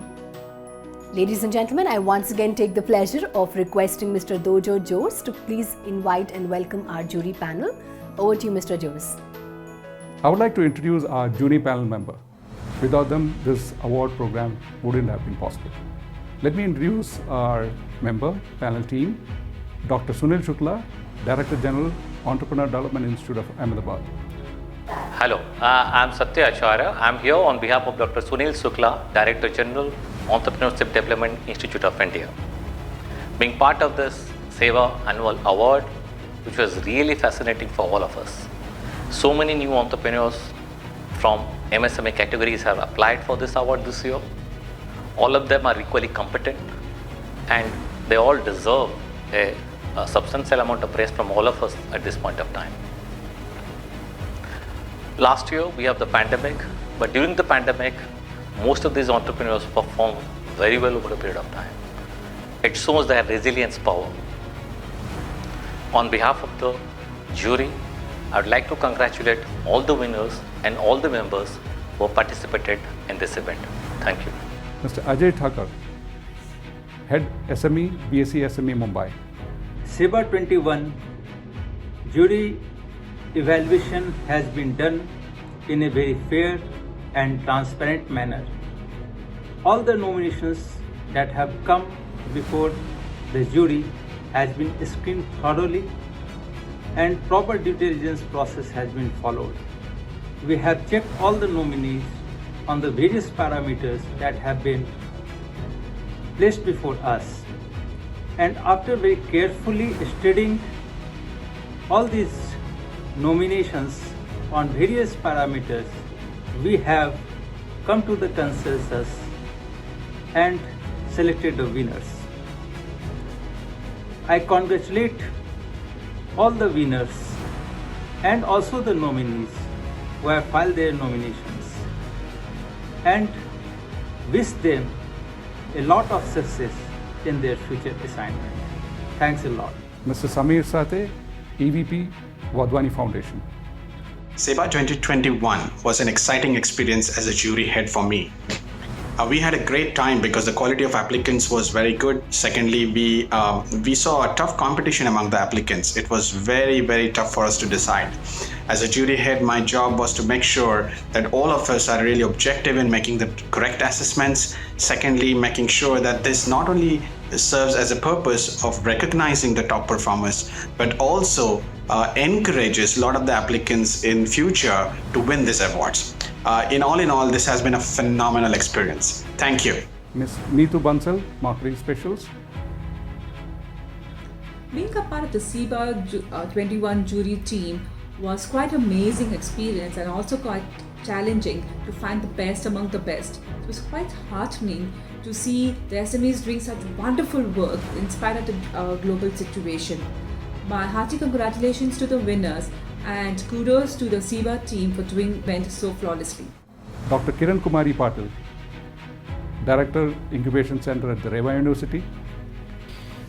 Ladies and gentlemen, I once again take the pleasure of requesting Mr. Dojo Jose to please invite and welcome our jury panel. Over to you, Mr. Jose. I would like to introduce our jury panel member. Without them, this award program wouldn't have been possible. Let me introduce our member panel team. Dr. Sunil Shukla, Director General, Entrepreneur Development Institute of Ahmedabad. Hello, I'm Satya Acharya. I'm here on behalf of Dr. Sunil Shukla, Director General, Entrepreneurship Development Institute of India. Being part of this SEWA Annual Award, which was really fascinating for all of us. So many new entrepreneurs from MSME categories have applied for this award this year. All of them are equally competent and they all deserve a substantial amount of praise from all of us at this point of time. Last year we have the pandemic, but during the pandemic most of these entrepreneurs performed very well over a period of time. It shows their resilience power. On behalf of the jury, I would like to congratulate all the winners and all the members who participated in this event. Thank you. Mr. Ajay Thakur, Head SME, BSc SME Mumbai. SEBA 21 jury evaluation has been done in a very fair and transparent manner. All the nominations that have come before the jury has been screened thoroughly and proper due diligence process has been followed. We have checked all the nominees on the various parameters that have been placed before us, and after very carefully studying all these nominations on various parameters, we have come to the consensus and selected the winners. I congratulate all the winners and also the nominees who have filed their nominations and wish them a lot of success in their future assignment. Thanks a lot. Mr. Samir Sathe, EVP, Wadhwani Foundation. SEBA 2021 was an exciting experience as a jury head for me. We had a great time because the quality of applicants was very good. Secondly, we saw a tough competition among the applicants. It was very, very tough for us to decide. As a jury head, my job was to make sure that all of us are really objective in making the correct assessments. Secondly, making sure that this not only serves as a purpose of recognizing the top performers, but also encourages a lot of the applicants in future to win these awards. In all, this has been a phenomenal experience. Thank you. Ms. Neetu Bansal, Marketing Specials. Being a part of the SEBA 21 jury team was quite an amazing experience and also quite challenging to find the best among the best. It was quite heartening to see the SMEs doing such wonderful work in spite of the global situation. My hearty congratulations to the winners and kudos to the SEBA team for doing went so flawlessly. Dr. Kiran Kumari Patil, Director, Incubation Center at the Reva University.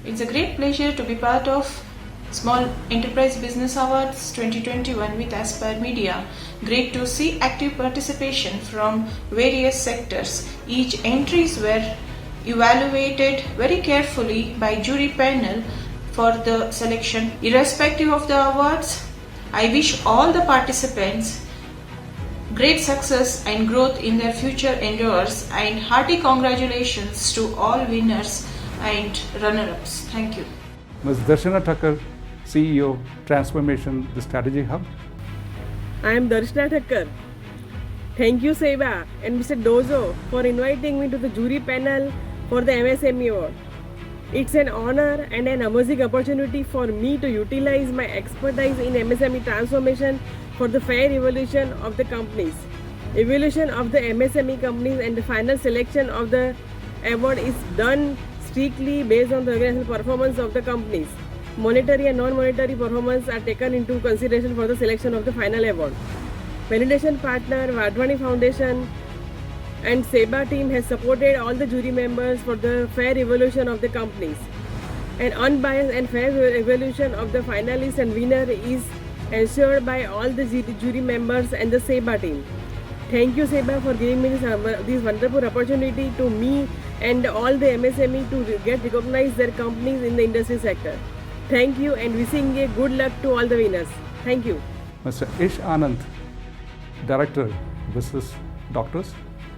It's a great pleasure to be part of Small Enterprise Business Awards 2021 with Aspire Media. Great to see active participation from various sectors. Each entries were evaluated very carefully by jury panel for the selection. Irrespective of the awards, I wish all the participants great success and growth in their future endeavors, and hearty congratulations to all winners and runner-ups. Thank you. Ms. Darshana Thakkar, CEO, Transformation, the Strategy Hub. I am Darshana Thakkar. Thank you, SEBA and Mr. Dozo for inviting me to the jury panel for the MSME Award. It's an honor and an amazing opportunity for me to utilize my expertise in MSME transformation for the fair evolution of the companies. Evaluation of the MSME companies and the final selection of the award is done strictly based on the organizational performance of the companies. Monetary and non-monetary performance are taken into consideration for the selection of the final award. Validation partner Wadhwani Foundation and SEBA team has supported all the jury members for the fair evaluation of the companies. An unbiased and fair evaluation of the finalist and winner is ensured by all the jury members and the SEBA team. Thank you, SEBA, for giving me this wonderful opportunity to me and all the MSME to get recognized their companies in the industry sector. Thank you and wishing a good luck to all the winners. Thank you. Mr. Ish Anand, Director, Business Doctors.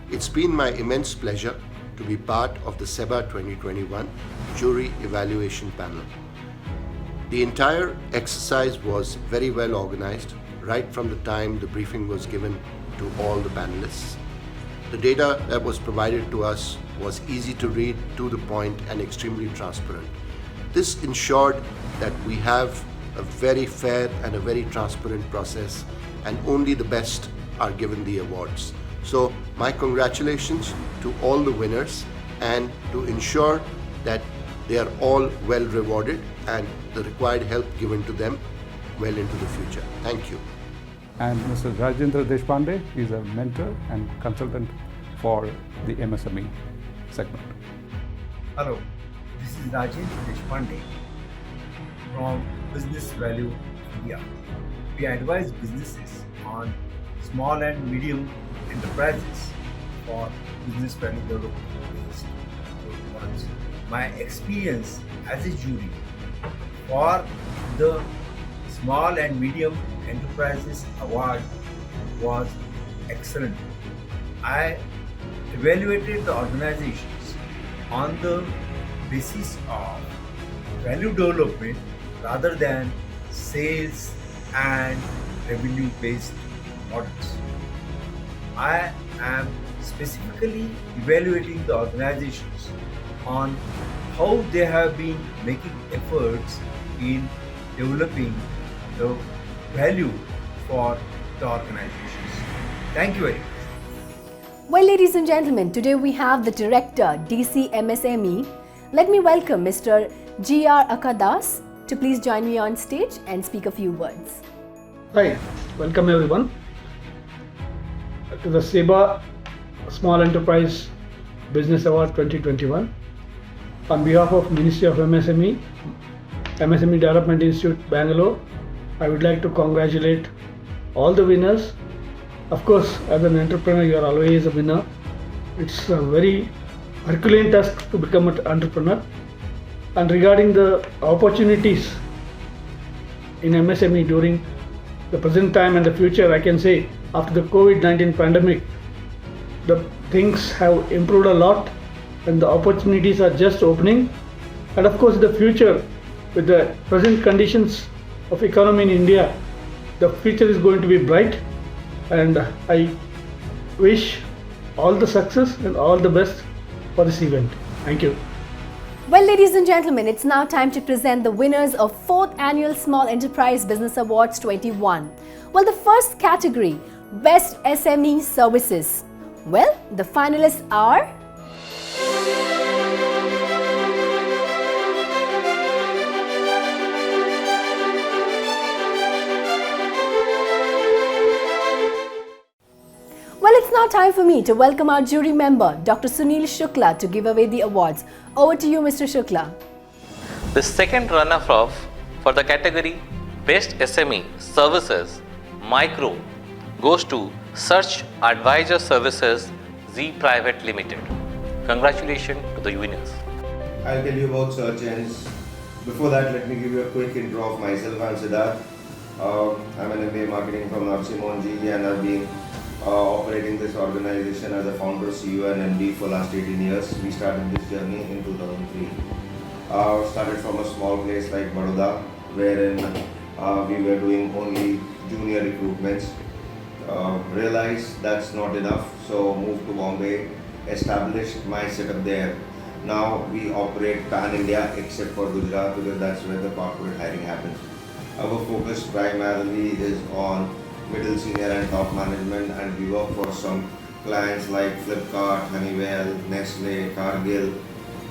It's been my immense pleasure to be part of the SEBA 2021 Jury Evaluation Panel. The entire exercise was very well organized, right from the time the briefing was given to all the panelists. The data that was provided to us was easy to read, to the point, and extremely transparent. This ensured that we have a very fair and a very transparent process, and only the best are given the awards. So my congratulations to all the winners, and to ensure that they are all well rewarded and the required help given to them well into the future. Thank you. And Mr. Rajendra Deshpande is a mentor and consultant for the MSME segment. Hello, this is Rajendra Deshpande from Business Value India. We advise businesses on small and medium enterprises for business value development. my experience as a jury for the Small and Medium Enterprises Award was excellent. I evaluated the organizations on the basis of value development rather than sales and revenue based models. I am specifically evaluating the organizations on how they have been making efforts in developing the value for the organizations. Thank you very much. Well, ladies and gentlemen, today we have the Director, DC MSME. Let me welcome Mr. G.R. Akadas to please join me on stage and speak a few words. Hi, welcome everyone to the SEBA Small Enterprise Business Award 2021. On behalf of Ministry of MSME, MSME Development Institute, Bangalore, I would like to congratulate all the winners. Of course, as an entrepreneur, you are always a winner. It's a very Herculean task to become an entrepreneur. And regarding the opportunities in MSME during the present time and the future, I can say after the COVID-19 pandemic, the things have improved a lot and the opportunities are just opening. And of course, the future, with the present conditions of economy in India, the future is going to be bright. And I wish all the success and all the best for this event. Thank you. Well, ladies and gentlemen, it's now time to present the winners of 4th Annual Small Enterprise Business Awards 21. Well, the first category, Best SME Services. Well, the finalists are Well, it's now time for me to welcome our jury member, Dr. Sunil Shukla, to give away the awards. Over to you, Mr. Shukla. The second runner-up for the category Best SME Services Micro goes to Search Advisor Services Z Private Limited. Congratulations to the winners. I'll tell you about search engines. Before that, let me give you a quick intro of myself. I'm Siddharth. I'm an MBA marketing from Narsi Monji, and I've been operating this organization as a founder, CEO and MD for last 18 years. We started this journey in 2003. Started from a small place like Baroda, wherein we were doing only junior recruitments. Realized that's not enough, so moved to Bombay, established my setup there. Now we operate pan-India except for Gujarat because that's where the corporate hiring happens. Our focus primarily is on middle, senior and top management, and we work for some clients like Flipkart, Honeywell, Nestle, Cargill,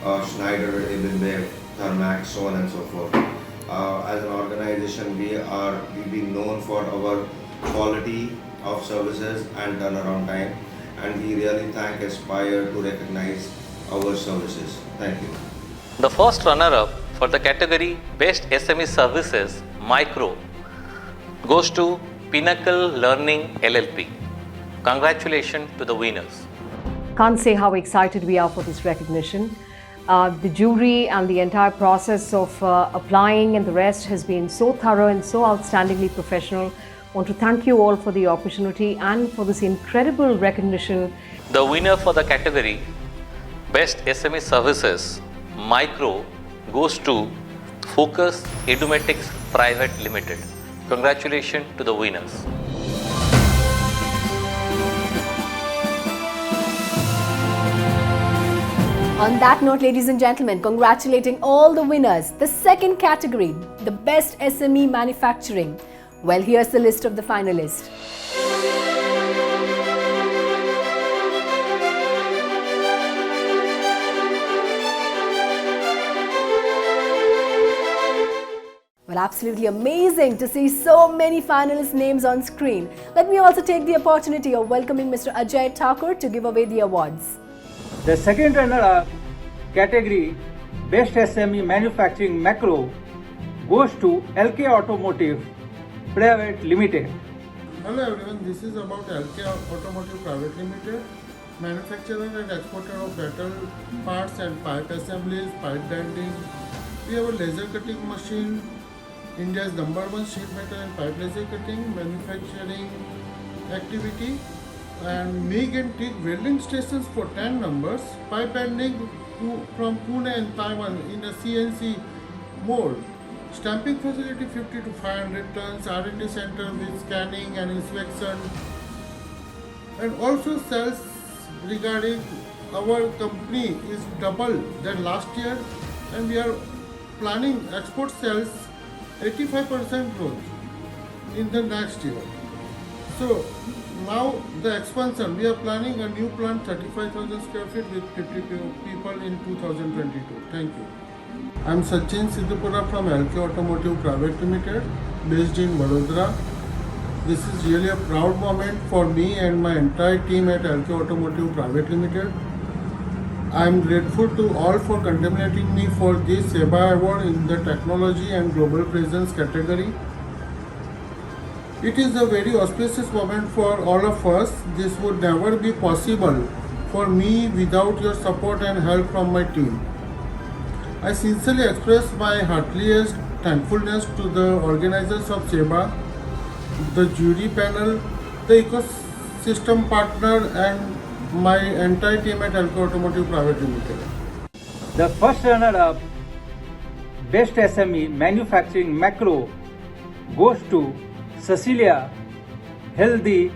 Schneider, Ebenbev, Thermax, so on and so forth. As an organization, we've been known for our quality of services and turnaround time, and we really thank Aspire to recognize our services. Thank you. The first runner-up for the category Best SME Services Micro goes to Pinnacle Learning LLP. Congratulations to the winners. Can't say how excited we are for this recognition. The jury and the entire process of applying and the rest has been so thorough and so outstandingly professional. I want to thank you all for the opportunity and for this incredible recognition. The winner for the category Best SME Services Micro goes to Focus Edumatics Private Limited. Congratulations to the winners. On that note, ladies and gentlemen, congratulating all the winners. The second category, the Best SME Manufacturing. Well, here's the list of the finalists. Well, absolutely amazing to see so many finalist names on screen. Let me also take the opportunity of welcoming Mr. Ajay Thakur to give away the awards. The second runner-up category Best SME Manufacturing Macro goes to LK Automotive Private Limited. Hello everyone, this is about LK Automotive Private Limited. manufacturer and exporter of metal parts and pipe assemblies, pipe bending. We have a laser cutting machine, India's #1 sheet metal and pipe laser cutting manufacturing activity, and MIG and TIG welding stations for 10 numbers, pipe bending from Pune and Taiwan in a CNC mold, stamping facility 50 to 500 tons, R&D center with scanning and inspection, and also sales regarding our company is double than last year, and we are planning export sales 85% growth in the next year. So now the expansion, we are planning a new plant 35,000 square feet with 50 people in 2022. Thank you. I am Sachin Siddhupura from LK Automotive Private Limited, based in Vadodara. This is really a proud moment for me and my entire team at LK Automotive Private Limited. I am grateful to all for contemplating me for this SEBA award in the technology and global presence category. It is a very auspicious moment for all of us. This would never be possible for me without your support and help from my team. I sincerely express my heartiest thankfulness to the organizers of SEBA, the jury panel, the ecosystem partner, and my entire team at LK Automotive Private Limited. The first runner-up, Best SME Manufacturing Macro, goes to Cecilia Healthy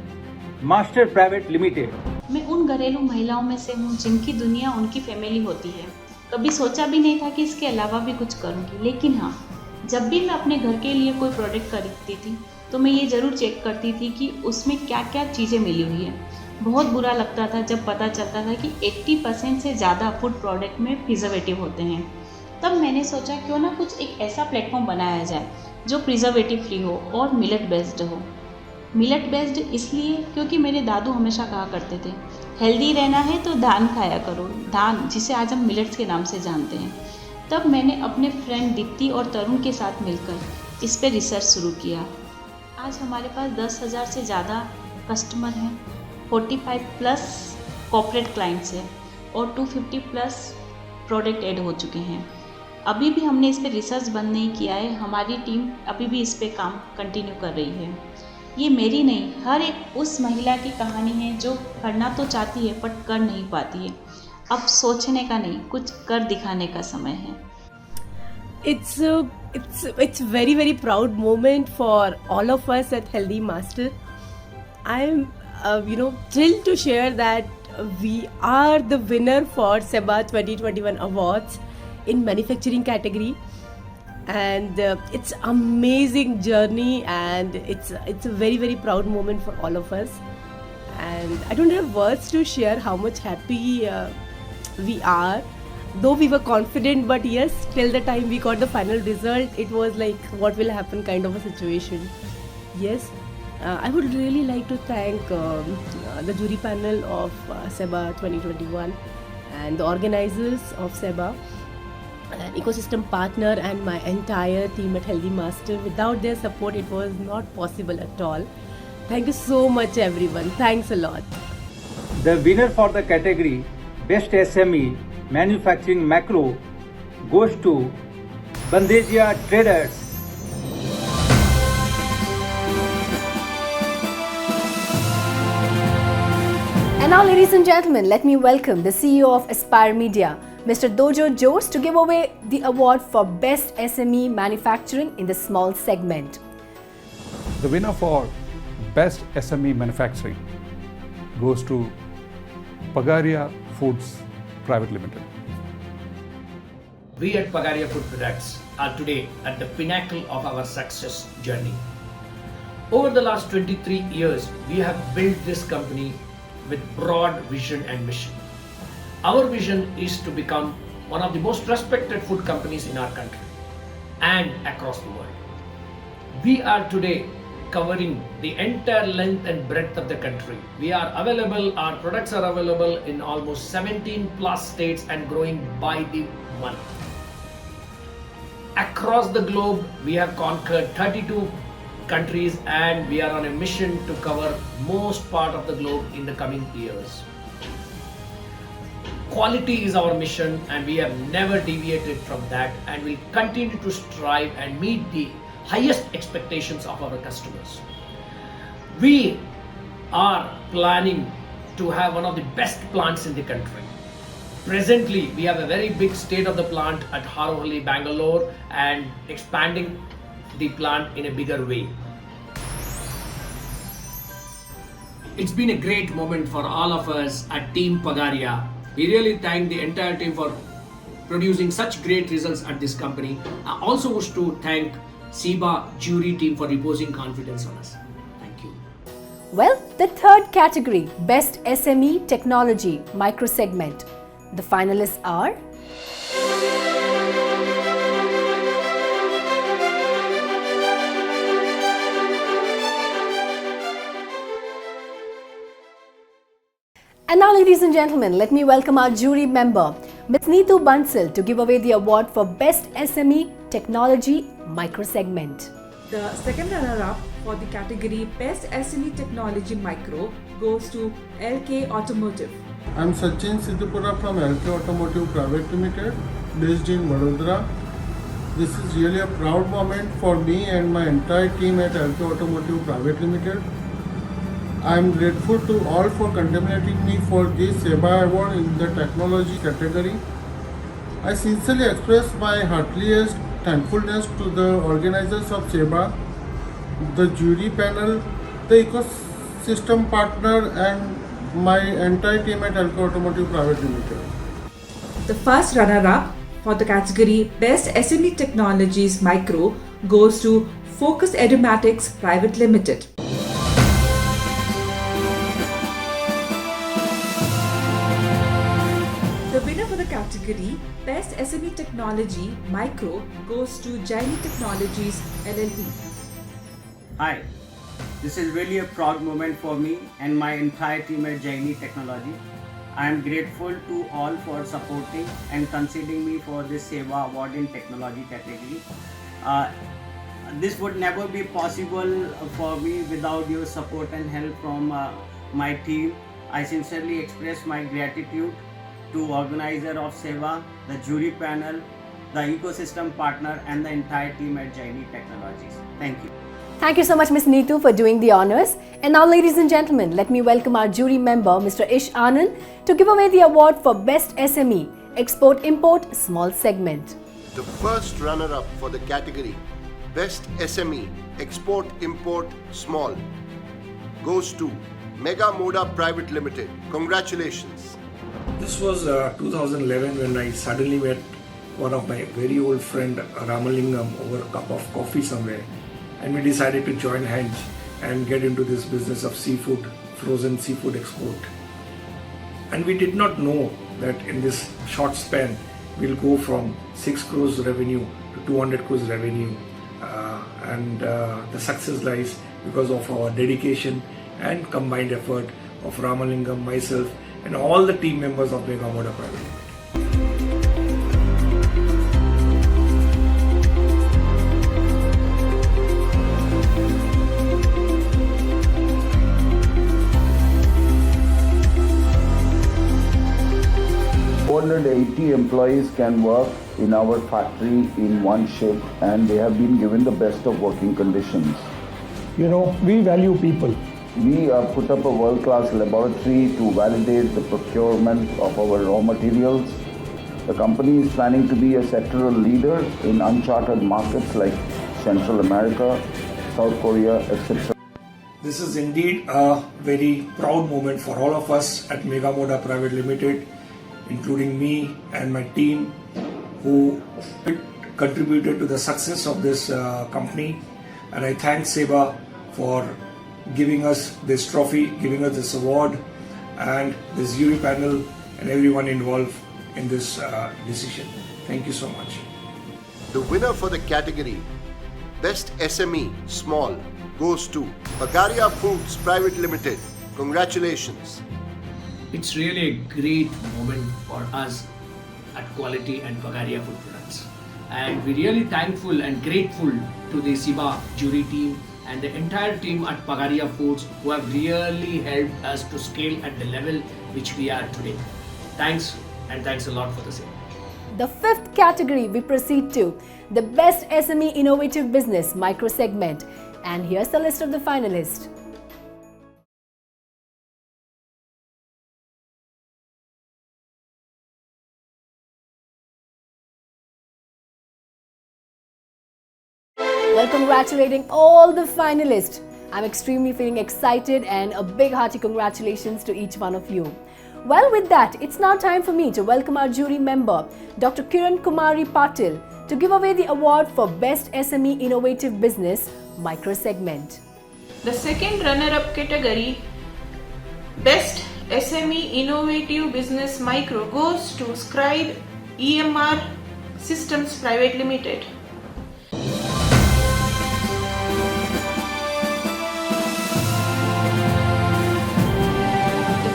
Master Private Limited. मैं उन घरेलू महिलाओं में से हूँ जिनकी दुनिया उनकी फैमिली होती है। कभी सोचा भी नहीं था कि इसके अलावा भी कुछ करूँगी, लेकिन हाँ, जब भी मैं अपने घर के लिए कोई प्रोडक्ट खरीदती थी तो मैं ये ज़रूर चेक करती थी कि उसमें क्या क्या चीज़ें मिली हुई है। बहुत बुरा लगता था जब पता चलता था कि 80% से ज़्यादा फूड प्रोडक्ट में प्रिजर्वेटिव होते हैं। तब मैंने सोचा क्यों ना कुछ एक ऐसा प्लेटफॉर्म बनाया जाए जो प्रिजर्वेटिव फ्री हो और मिलेट बेस्ड हो। मिलेट बेस्ड इसलिए क्योंकि मेरे दादू हमेशा कहा करते थे, हेल्दी रहना है तो धान खाया करो, धान जिसे आज हम मिलेट्स के नाम से जानते हैं। तब मैंने अपने फ्रेंड दीप्ति और तरुण के साथ मिलकर इस पर रिसर्च शुरू किया। आज हमारे पास 10,000 से ज़्यादा कस्टमर हैं, 45 प्लस कॉर्पोरेट क्लाइंट्स हैं और 250 प्लस प्रोडक्ट ऐड हो चुके हैं। अभी भी हमने इस पर रिसर्च बंद नहीं किया है, हमारी टीम अभी भी इस पर काम कंटिन्यू कर रही है। ये मेरी नहीं, हर एक उस महिला की कहानी है जो करना तो चाहती है बट कर नहीं पाती है। अब सोचने का नहीं, कुछ कर दिखाने का समय है। It's very proud moment for all of us at Healthy Master. I am thrilled to share that we are the winner for SEBA 2021 awards in manufacturing category, and it's amazing journey, and it's a very proud moment for all of us, and I don't have words to share how much happy we are. Though we were confident, but yes, till the time we got the final result, it was like what will happen kind of a situation. Yes, I would really like to thank the jury panel of SEBA 2021 and the organizers of SEBA, an ecosystem partner, and my entire team at Healthy Master. Without their support, it was not possible at all. Thank you so much, everyone. Thanks a lot. The winner for the category Best SME Manufacturing Macro goes to Bandeja Traders. And now, ladies and gentlemen, let me welcome the CEO of Aspire Media, Mr. Dojo Jose, to give away the award for Best SME Manufacturing in the small segment. The winner for Best SME Manufacturing goes to Pagaria Foods Private Limited. We at Pagaria Food Products are today at the pinnacle of our success journey. Over the last 23 years, we have built this company with broad vision and mission. Our vision is to become one of the most respected food companies in our country and across the world. We are today covering the entire length and breadth of the country. We are available, our products are available in almost 17 plus states and growing by the month. Across the globe, we have conquered 32 countries and we are on a mission to cover most part of the globe in the coming years. quality is our mission, and we have never deviated from that, and will continue to strive and meet the highest expectations of our customers. We are planning to have one of the best plants in the country. Presently, we have a very big state of the plant at Harohalli, Bangalore, and expanding the plant in a bigger way. It's been a great moment for all of us at Team Pagaria. We really thank the entire team for producing such great results at this company. I also wish to thank SEBA jury team for reposing confidence on us. Thank you. Well, the third category, Best SME Technology Micro Segment. The finalists are And now, ladies and gentlemen, let me welcome our jury member, Ms. Neetu Bansal, to give away the award for Best SME Technology Micro Segment. The second runner-up for the category Best SME Technology Micro goes to LK Automotive. I'm Sachin Siddhupura from LK Automotive Private Limited, based in Vadodara. This is really a proud moment for me and my entire team at LK Automotive Private Limited. I am grateful to all for contemplating me for this SEBA award in the technology category. I sincerely express my heartiest thankfulness to the organizers of SEBA, the jury panel, the ecosystem partner, and my entire team at LK Automotive Private Limited. The first runner-up for the category Best SME Technologies Micro goes to Focus Edumatics Private Limited. The winner for the category Best SME Technology Micro goes to Jaini Technologies LLP. Hi, this is really a proud moment for me and my entire team at Jaini Technology. I am grateful to all for supporting and considering me for this SEBA award in technology category. This would never be possible for me without your support and help from my team. I sincerely express my gratitude to organizer of SEBA, the jury panel, the ecosystem partner, and the entire team at Jaini Technologies. Thank you. Thank you so much, Ms. Neetu, for doing the honors. And now, ladies and gentlemen, let me welcome our jury member, Mr. Ish Anand, to give away the award for Best SME Export-Import Small Segment. The first runner-up for the category Best SME Export-Import Small goes to Mega Moda Private Limited. Congratulations. This was 2011 when I suddenly met one of my very old friend Ramalingam over a cup of coffee somewhere, and we decided to join hands and get into this business of seafood, frozen seafood export. And we did not know that in this short span we'll go from 6 crores revenue to 200 crores revenue, and the success lies because of our dedication and combined effort of Ramalingam, myself, and all the team members of Mega Moda Private Limited. More than 80 employees can work in our factory in one shift, and they have been given the best of working conditions. You know, we value people. We put up a world-class laboratory to validate the procurement of our raw materials. The company is planning to be a sectoral leader in uncharted markets like Central America, South Korea, etc. This is indeed a very proud moment for all of us at Mega Moda Private Limited, including me and my team, who contributed to the success of this company. And I thank SEBA for giving us this trophy, giving us this award, and this jury panel and everyone involved in this decision. Thank you so much. The winner for the category Best SME Small goes to Pagaria Foods Private Limited. Congratulations. It's really a great moment for us at Quality and Pagaria Food Products. And we're really thankful and grateful to the SEBA jury team and the entire team at Pagaria Foods, who have really helped us to scale at the level which we are today. Thanks and thanks a lot for the same. The fifth category we proceed to, the Best SME Innovative Business Micro Segment. And here's the list of the finalists. Well, congratulating all the finalists. I'm extremely feeling excited and a big hearty congratulations to each one of you. Well, with that, it's now time for me to welcome our jury member, Dr. Kiran Kumari Patil, to give away the award for Best SME Innovative Business Micro Segment. The second runner-up category, Best SME Innovative Business Micro, goes to Scribe EMR Systems Private Limited.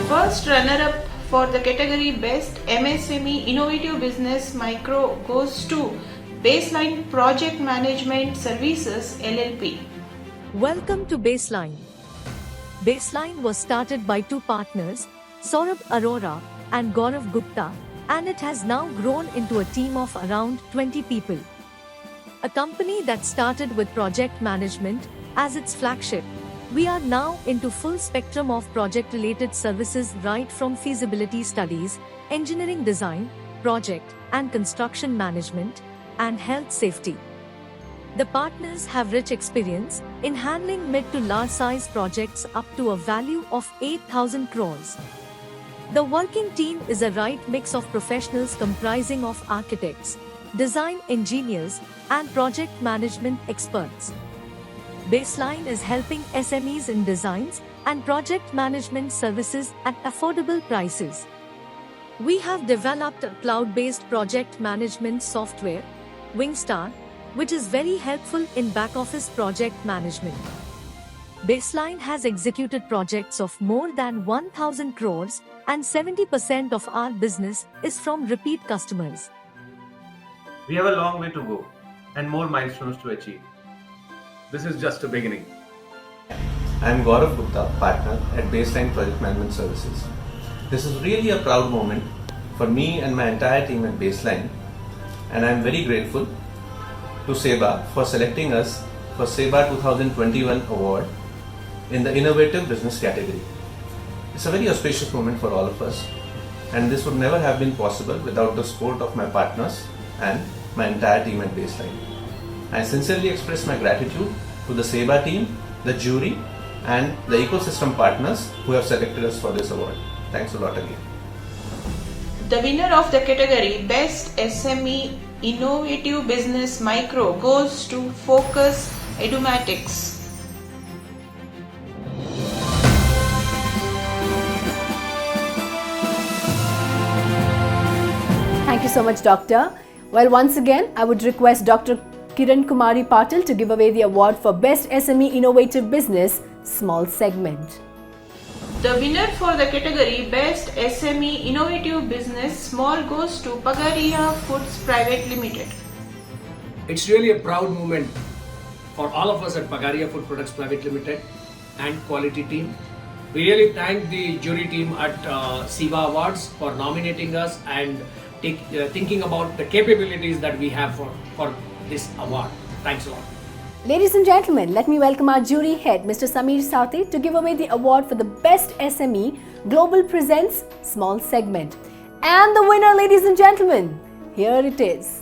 First runner-up for the category Best MSME Innovative Business Micro goes to Baseline Project Management Services LLP. Welcome to Baseline. Baseline was started by two partners, Saurabh Arora and Gaurav Gupta, and it has now grown into a team of around 20 people. A company that started with project management as its flagship. We are now into full spectrum of project-related services right from feasibility studies, engineering design, project and construction management, and health safety. The partners have rich experience in handling mid to large size projects up to a value of 8,000 crores. The working team is a right mix of professionals comprising of architects, design engineers, and project management experts. Baseline is helping SMEs in designs and project management services at affordable prices. We have developed a cloud-based project management software, Wingstar, which is very helpful in back-office project management. Baseline has executed projects of more than 1,000 crores and 70% of our business is from repeat customers. We have a long way to go and more milestones to achieve. This is just a beginning. I am Gaurav Gupta, partner at Baseline Project Management Services. This is really a proud moment for me and my entire team at Baseline, and I am very grateful to SEBA for selecting us for SEBA 2021 award in the Innovative Business category. It's a very auspicious moment for all of us, and this would never have been possible without the support of my partners and my entire team at Baseline. I sincerely express my gratitude to the SEBA team, the jury, and the ecosystem partners who have selected us for this award. Thanks a lot again. The winner of the category Best SME Innovative Business Micro goes to Focus Edumatics. Thank you so much, Doctor. Well, once again, I would request Dr. Kiran Kumari Patil to give away the award for Best SME Innovative Business Small Segment. The winner for the category Best SME Innovative Business Small goes to Pagaria Foods Private Limited. It's really a proud moment for all of us at Pagaria Food Products Private Limited and quality team. We really thank the jury team at SEBA Awards for nominating us and thinking about the capabilities that we have for this award. Thanks a lot. Ladies and gentlemen, let me welcome our jury head, Mr. Sameer Sauti, to give away the award for the Best SME Global Presents Small Segment. And the winner, ladies and gentlemen, here it is.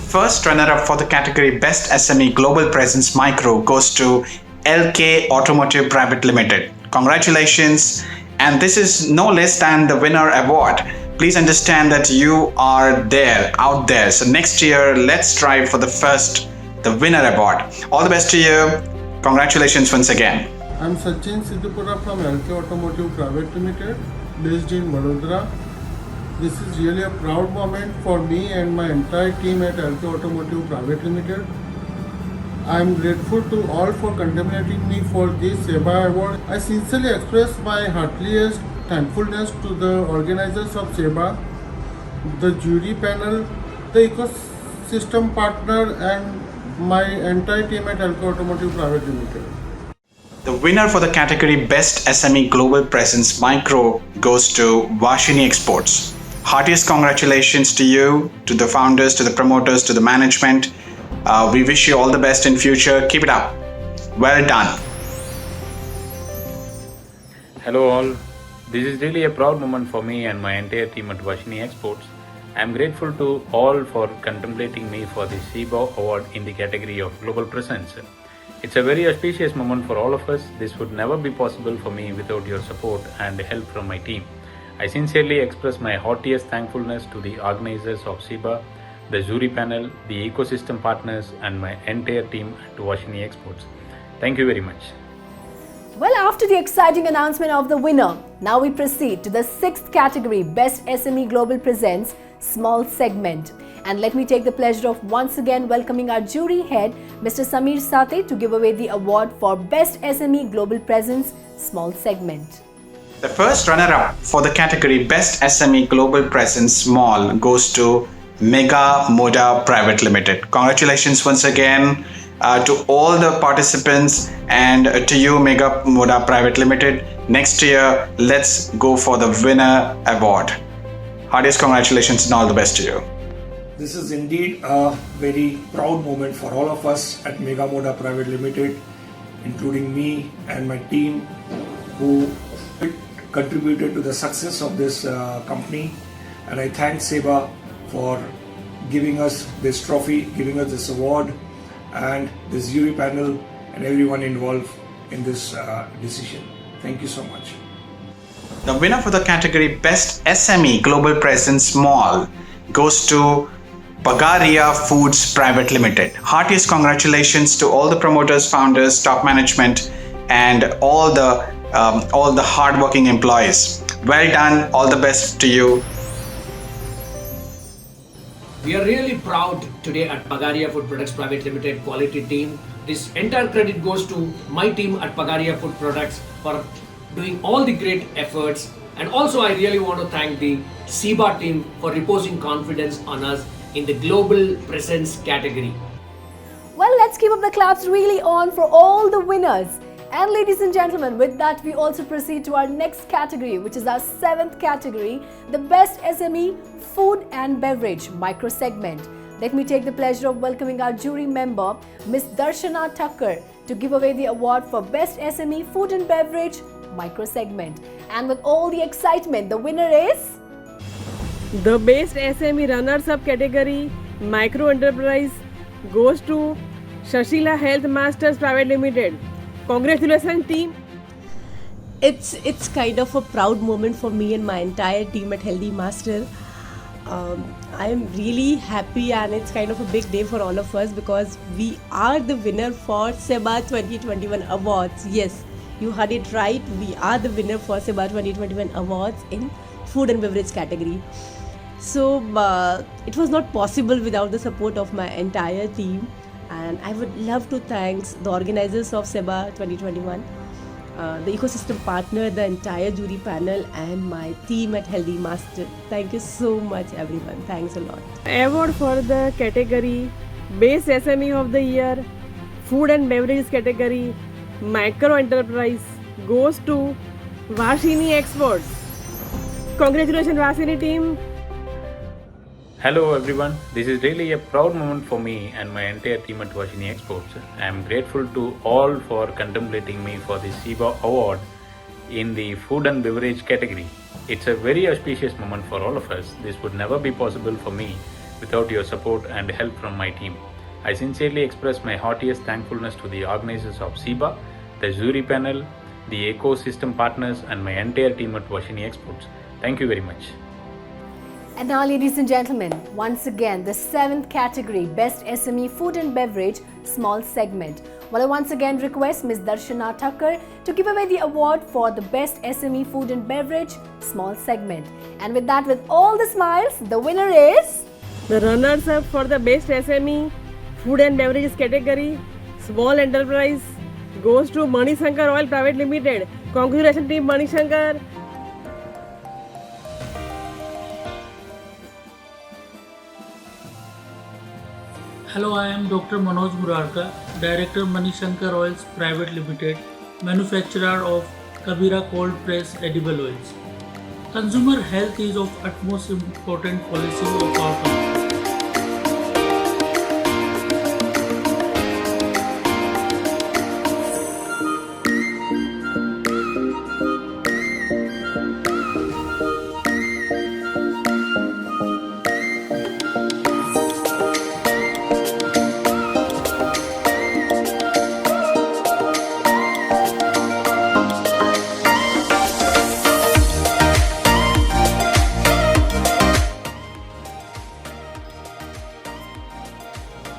First runner-up for the category Best SME Global Presence Micro goes to LK Automotive Private Limited. Congratulations, and this is no less than the winner award. Please understand that you are there, out there. So next year, let's strive for the winner award. All the best to you. Congratulations once again. I'm Sachin Siddhupura from LK Automotive Private Limited, based in Vadodara. This is really a proud moment for me and my entire team at LK Automotive Private Limited. I am grateful to all for contemplating me for this SEBA award. I sincerely express my heartiest thankfulness to the organizers of SEBA, the jury panel, the ecosystem partner, and my entire team at LK Automotive Private Limited. The winner for the category Best SME Global Presence Micro goes to Vashini Exports. Heartiest congratulations to you, to the founders, to the promoters, to the management. We wish you all the best in future. Keep it up. Well done. Hello all. This is really a proud moment for me and my entire team at Vashini Exports. I am grateful to all for contemplating me for the SEBA award in the category of Global Presence. It's a very auspicious moment for all of us. This would never be possible for me without your support and help from my team. I sincerely express my heartiest thankfulness to the organizers of SEBA, the jury panel, the ecosystem partners, and my entire team at Vashini Exports. Thank you very much. Well, after the exciting announcement of the winner, now we proceed to the 6th category, Best SME Global Presents Small Segment. And let me take the pleasure of once again welcoming our jury head, Mr. Samir Sathe, to give away the award for Best SME Global Presence Small Segment. The first runner-up for the category Best SME Global Presence Small goes to Mega Moda Private Limited. Congratulations once again to all the participants and to you, Mega Moda Private Limited. Next year, let's go for the winner award. Heartiest congratulations and all the best to you. This is indeed a very proud moment for all of us at Mega Moda Private Limited, including me and my team who contributed to the success of this company. And I thank SEBA for giving us this trophy, giving us this award, and this jury panel and everyone involved in this decision. Thank you so much. The winner for the category Best SME Global Presence Small goes to Bagaria Foods Private Limited. Heartiest congratulations to all the promoters, founders, top management, and all the hardworking employees. Well done. All the best to you. We are really proud today at Bagaria Food Products Private Limited quality team. This entire credit goes to my team at Bagaria Food Products for doing all the great efforts. And also I really want to thank the SEBA team for reposing confidence on us in the global presence category. Well, let's keep up the claps really on for all the winners. And ladies and gentlemen, with that we also proceed to our next category, which is our 7th category, the Best SME Food and Beverage Micro Segment. Let me take the pleasure of welcoming our jury member, Ms. Darshana Thakkar, to give away the award for Best SME Food and Beverage Micro Segment. And with all the excitement, the winner is... The Best SME Runners-Up category Micro Enterprise goes to Shashila Health Masters Private Limited. Congratulations, team. It's kind of a proud moment for me and my entire team at Healthy Master. I'm really happy, and it's kind of a big day for all of us because we are the winner for SEBA 2021 Awards. Yes, you heard it right. We are the winner for SEBA 2021 Awards in Food and Beverage category. So it was not possible without the support of my entire team. And I would love to thank the organizers of SEBA 2021, the ecosystem partner, the entire jury panel, and my team at Healthy Master. Thank you so much, everyone. Thanks a lot. Award for the category Best SME of the Year, Food and Beverages category, Micro Enterprise goes to Vashini Exports. Congratulations, Vashini team. Hello everyone, this is really a proud moment for me and my entire team at Vashini Exports. I am grateful to all for contemplating me for the SEBA award in the food and beverage category. It's a very auspicious moment for all of us. This would never be possible for me without your support and help from my team. I sincerely express my heartiest thankfulness to the organizers of SEBA, the jury panel, the ecosystem partners, and my entire team at Vashini Exports. Thank you very much. And now, ladies and gentlemen, once again, the 7th category, Best SME Food and Beverage Small Segment. Well, I once again request Ms. Darshana Thakkar to give away the award for the Best SME Food and Beverage Small Segment. And with that, with all the smiles, the winner is... The runners-up for the Best SME Food and Beverages category, Small Enterprise, goes to Manishankar Oil Private Limited. Congratulations, team Manishankar. Hello, I am Dr. Manoj Murarka, Director Manishankar Oils Private Limited, manufacturer of Kabira cold press edible oils. Consumer health is of utmost important policy of our company.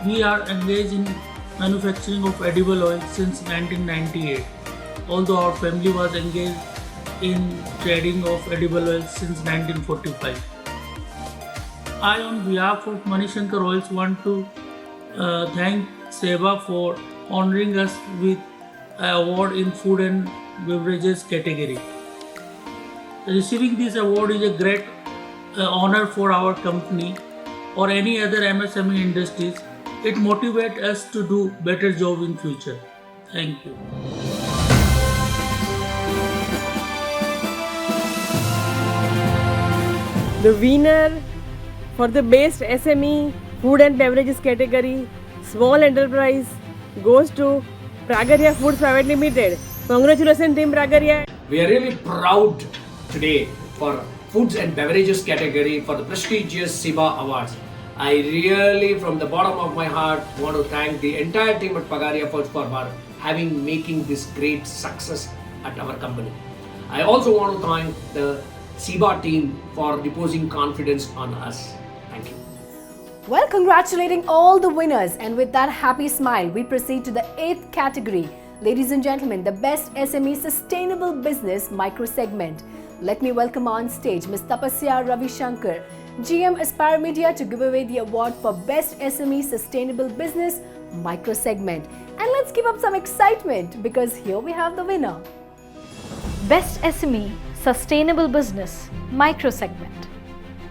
We are engaged in manufacturing of edible oil since 1998, although our family was engaged in trading of edible oil since 1945. I, on behalf of Manishankar Oils, want to thank SEBA for honoring us with an award in food and beverages category. Receiving this award is a great honor for our company or any other MSME industries. It motivates us to do better job in future. Thank you. The winner for the best SME food and beverages category, small enterprise, goes to Pragaria Foods Private Limited. Congratulations, Team Pragaria. We are really proud today for foods and beverages category for the prestigious SEBA Awards. I really, from the bottom of my heart, want to thank the entire team at Pragaria Foods for making this great success at our company. I also want to thank the SEBA team for reposing confidence on us. Thank you. Well, congratulating all the winners, and with that happy smile, we proceed to the 8th category. Ladies and gentlemen, the Best SME Sustainable Business Micro Segment. Let me welcome on stage Ms. Tapasya Ravi Shankar, GM Aspire Media, to give away the award for Best SME Sustainable Business Micro Segment. And let's keep up some excitement because here we have the winner. Best SME Sustainable Business Micro Segment.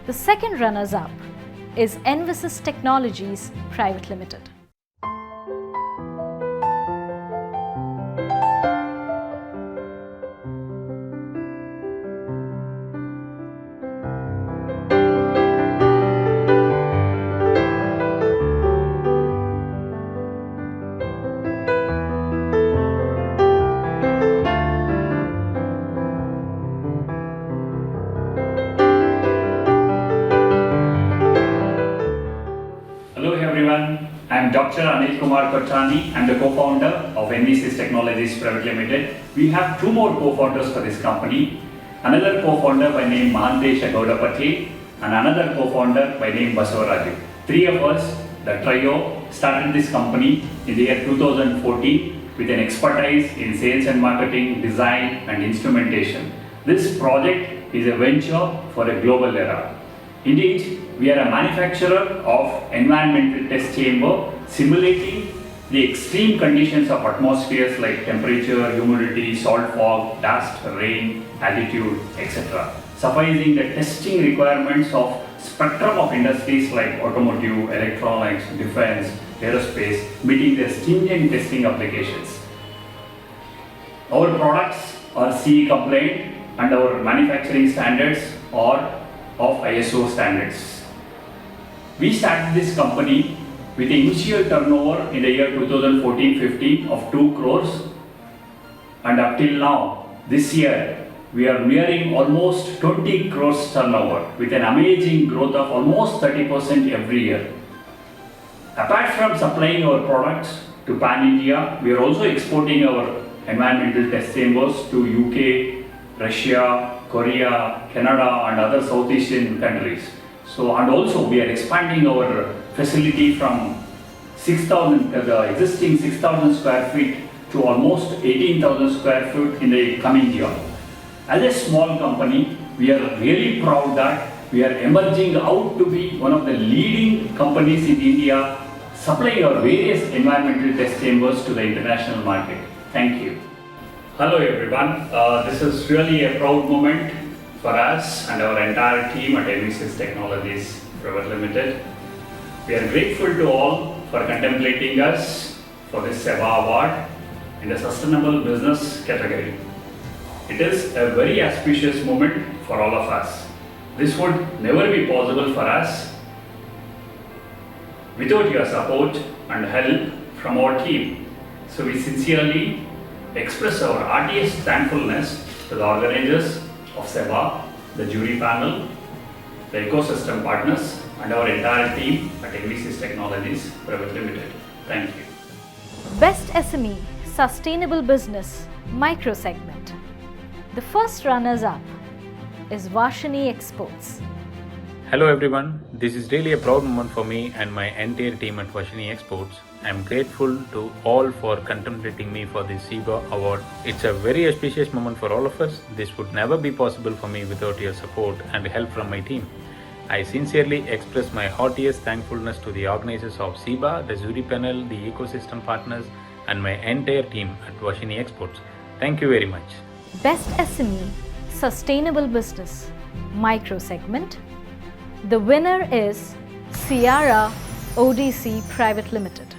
The second runners-up is Envisys Technologies Private Limited. I am Dr. Anil Kumar Kochani. I am the co-founder of Envisys Technologies Private Limited. We have two more co-founders for this company. Another co-founder by name Mahantesh Gowda Patel and another co-founder by name Basavaraju. Three of us, the trio, started this company in the year 2014 with an expertise in sales and marketing, design and instrumentation. This project is a venture for a global era. Indeed, we are a manufacturer of environmental test chamber simulating the extreme conditions of atmospheres like temperature, humidity, salt fog, dust, rain, altitude, etc. Sufficing the testing requirements of spectrum of industries like automotive, electronics, defense, aerospace, meeting their stringent testing applications. Our products are CE compliant and our manufacturing standards are of ISO standards. We started this company with an initial turnover in the year 2014-15 of 2 crores, and up till now, this year, we are nearing almost 20 crores turnover with an amazing growth of almost 30% every year. Apart from supplying our products to pan-India, we are also exporting our environmental test chambers to UK, Russia, Korea, Canada and other South Asian countries. And also we are expanding our facility from the existing 6,000 square feet to almost 18,000 square feet in the coming year. As a small company, we are really proud that we are emerging out to be one of the leading companies in India supplying our various environmental test chambers to the international market. Thank you. Hello everyone, this is really a proud moment for us and our entire team at Envisys Technologies Private Limited. We are grateful to all for contemplating us for this SEBA award in the Sustainable Business category. It is a very auspicious moment for all of us. This would never be possible for us without your support and help from our team. So we sincerely express our heartiest thankfulness to the organizers of SEBA, the jury panel, the ecosystem partners, and our entire team at Envisys Technologies Private Limited. Thank you. Best SME Sustainable Business Micro Segment. The first runners-up is Vashini Exports. Hello everyone, this is really a proud moment for me and my entire team at Vashini Exports. I am grateful to all for contemplating me for this SEBA award. It's a very auspicious moment for all of us. This would never be possible for me without your support and help from my team. I sincerely express my heartiest thankfulness to the organizers of SEBA, the jury panel, the ecosystem partners, and my entire team at Vashini Exports. Thank you very much. Best SME Sustainable Business Micro Segment. The winner is Sierra ODC Private Limited.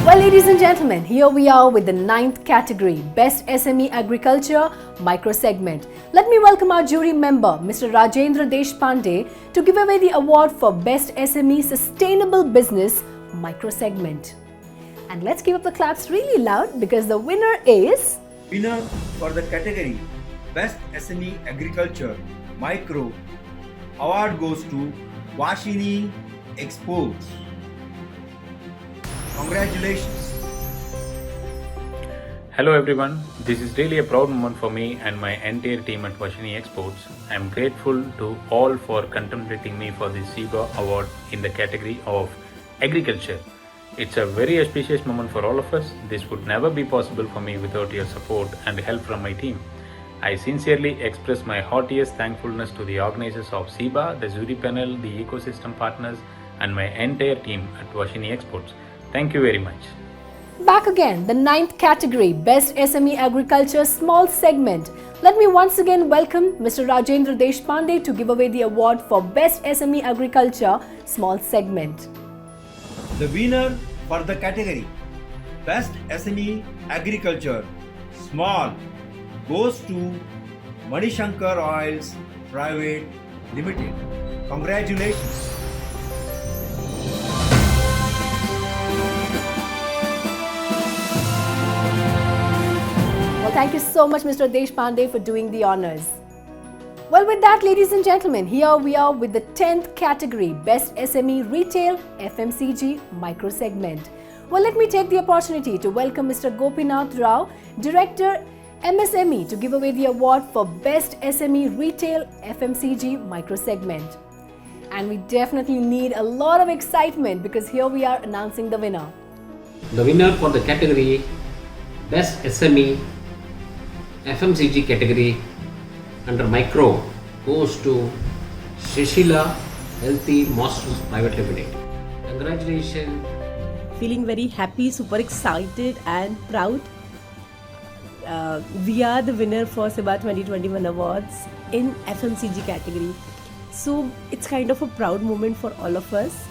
Well, ladies and gentlemen, here we are with the 9th category, Best SME Agriculture Micro Segment. Let me welcome our jury member, Mr. Rajendra Deshpande, to give away the award for Best SME Sustainable Business Micro Segment. And let's give up the claps really loud because the winner is... Winner for the category Best SME Agriculture Micro award goes to Vashini Exports. Congratulations. Hello everyone, this is really a proud moment for me and my entire team at Vashini Exports. I am grateful to all for contemplating me for this SEBA award in the category of Agriculture. It's a very auspicious moment for all of us. This would never be possible for me without your support and help from my team. I sincerely express my heartiest thankfulness to the organizers of SEBA, the jury panel, the ecosystem partners, and my entire team at Vashini Exports. Thank you very much. Back again, the 9th category, Best SME Agriculture Small Segment. Let me once again welcome Mr. Rajendra Deshpande to give away the award for Best SME Agriculture Small Segment. The winner for the category Best SME Agriculture Small goes to Manishankar Oils Private Limited. Congratulations. Well, thank you so much, Mr. Deshpande, for doing the honors. Well, with that, ladies and gentlemen, here we are with the 10th category, Best SME Retail FMCG Micro Segment. Well, let me take the opportunity to welcome Mr. Gopinath Rao, Director MSME, to give away the award for Best SME Retail FMCG Micro Segment. And we definitely need a lot of excitement because here we are announcing the winner. The winner for the category Best SME FMCG category under Micro goes to Shishila Healthy Masters Private Limited. Congratulations. Feeling very happy, super excited and proud. We are the winner for SEBA 2021 awards in FMCG category. So it's kind of a proud moment for all of us.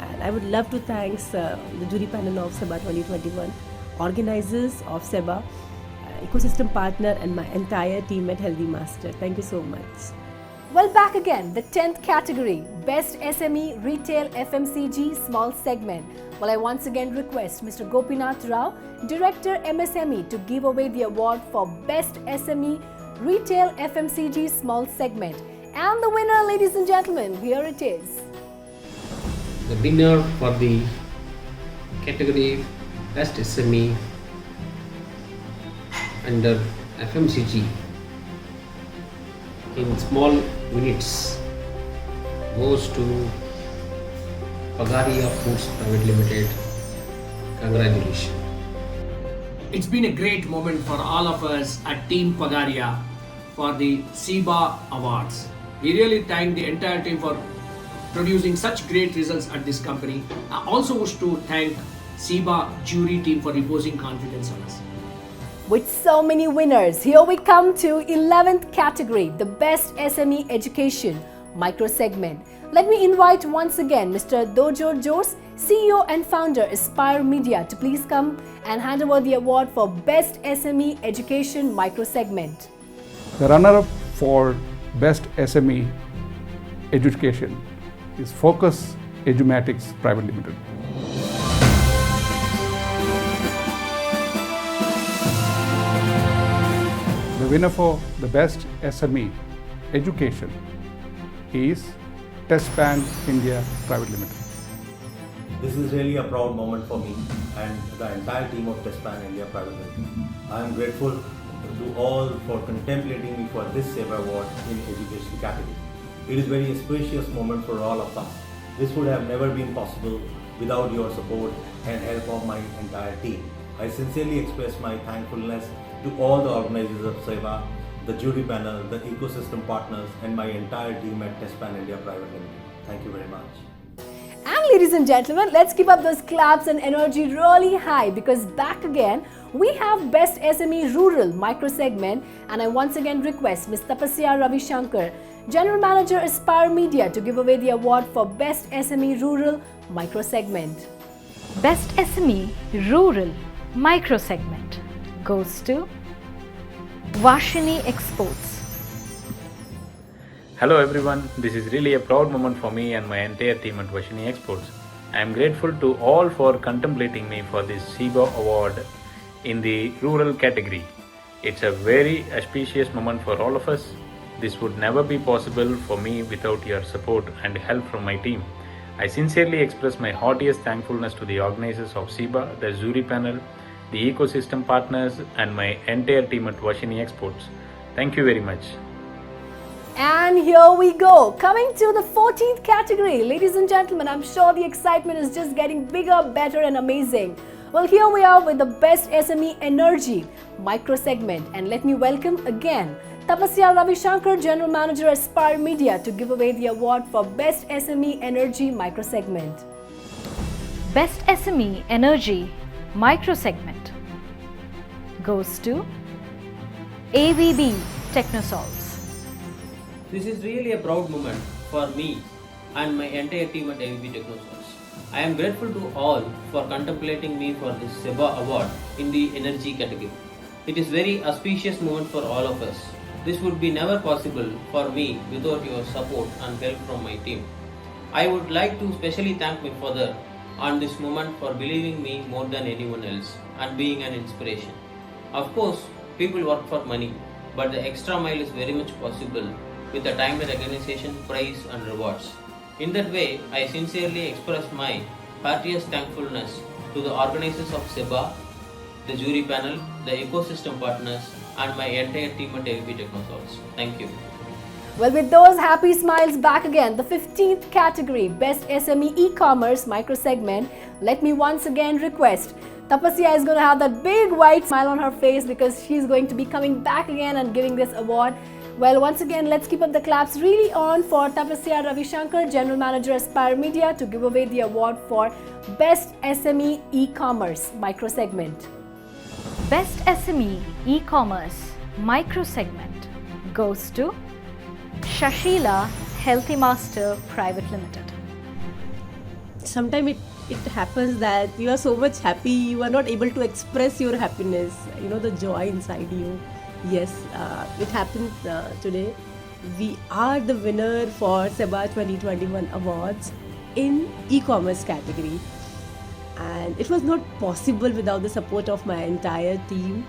And I would love to thank the jury panel of SEBA 2021, organizers of SEBA, ecosystem partner, and my entire team at Healthy Master. Thank you so much. Well, back again, the 10th category, Best SME Retail FMCG Small Segment. Well, I once again request Mr. Gopinath Rao, Director MSME, to give away the award for Best SME Retail FMCG Small Segment. And the winner, ladies and gentlemen, here it is. The winner for the category Best SME under FMCG in small units goes to Pagaria Foods Private Limited. Congratulations. It's been a great moment for all of us at Team Pagaria for the SEBA Awards. We really thank the entire team for producing such great results at this company. I also wish to thank SEBA jury team for reposing confidence on us. With so many winners, here we come to 11th category, the Best SME Education micro segment. Let me invite once again Mr. Dojo Jose, CEO and founder Aspire Media, to please come and hand over the award for Best SME Education micro segment. The runner-up for Best SME Education is Focus Edumatics Private Limited. The winner for the Best SME Education is TestPan India Private Limited. This is really a proud moment for me and the entire team of TestPan India Private Limited. I am grateful to all for contemplating me for this SEBA award in education category. It is a very auspicious moment for all of us. This would have never been possible without your support and help of my entire team. I sincerely express my thankfulness to all the organizers of SEBA, the jury panel, the ecosystem partners, and my entire team at TestPan India Private Limited. Thank you very much. And ladies and gentlemen, let's keep up those claps and energy really high, because back again we have Best SME Rural micro segment, and I once again request Ms. Tapasya Ravi Shankar, General Manager Aspire Media, to give away the award for Best SME Rural micro segment. Best SME Rural micro segment goes to Vashini Exports. Hello everyone, this is really a proud moment for me and my entire team at Vashini Exports. I am grateful to all for contemplating me for this SEBA award in the rural category. It's a very auspicious moment for all of us. This would never be possible for me without your support and help from my team. I sincerely express my heartiest thankfulness to the organizers of SEBA, the jury panel, the ecosystem partners, and my entire team at Vashini Exports. Thank you very much. And here we go, coming to the 14th category. Ladies and gentlemen, I'm sure the excitement is just getting bigger, better and amazing. Well, here we are with the Best SME Energy micro segment, and let me welcome again Tapasya Ravi Shankar, General Manager Aspire Media, to give away the award for Best SME Energy micro segment. Best SME Energy micro segment goes to ABB Technosols. This is really a proud moment for me and my entire team at ABB Technosols. I am grateful to all for contemplating me for this SEBA award in the energy category. It is very auspicious moment for all of us. This would be never possible for me without your support and help from my team. I would like to specially thank my father on this moment for believing me more than anyone else and being an inspiration. Of course, people work for money, but the extra mile is very much possible with the time recognition, prize and rewards. In that way, I sincerely express my heartiest thankfulness to the organizers of SEBA, the jury panel, the ecosystem partners and my entire team at ABB Technosols. Thank you. Well, with those happy smiles, back again, the 15th category, Best SME E-Commerce micro segment. Let me once again request, Tapasya is going to have that big white smile on her face because she's going to be coming back again and giving this award. Well, once again, let's keep up the claps really on for Tapasya Ravi Shankar, General Manager Aspire Media, to give away the award for Best SME E-Commerce micro segment. Best SME E-Commerce micro segment goes to Shashila Healthy Master Private Limited. Sometimes it happens that you are so much happy, you are not able to express your happiness, the joy inside you. Yes, it happened today. We are the winner for SEBA 2021 awards in e-commerce category, and it was not possible without the support of my entire team.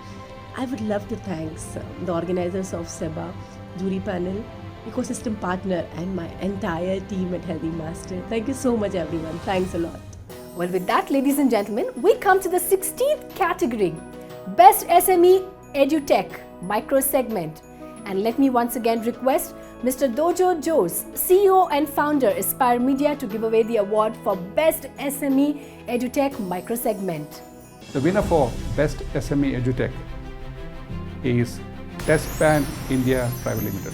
I would love to thank the organizers of SEBA, jury panel, ecosystem partner and my entire team at Healthy Master. Thank you so much everyone. Thanks a lot. Well, with that, ladies and gentlemen, we come to the 16th category, Best SME EduTech micro segment. And let me once again request Mr. Dojo Jose, CEO and founder Aspire Media, to give away the award for Best SME EduTech micro segment. The winner for Best SME EduTech is TestPan India Private Limited.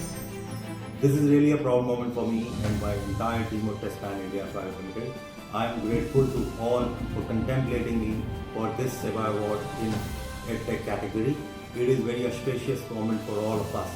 This is really a proud moment for me and my entire team of TestPan India Private Limited. I am grateful to all for contemplating me for this SEBA award in EdTech category. It is very auspicious moment for all of us.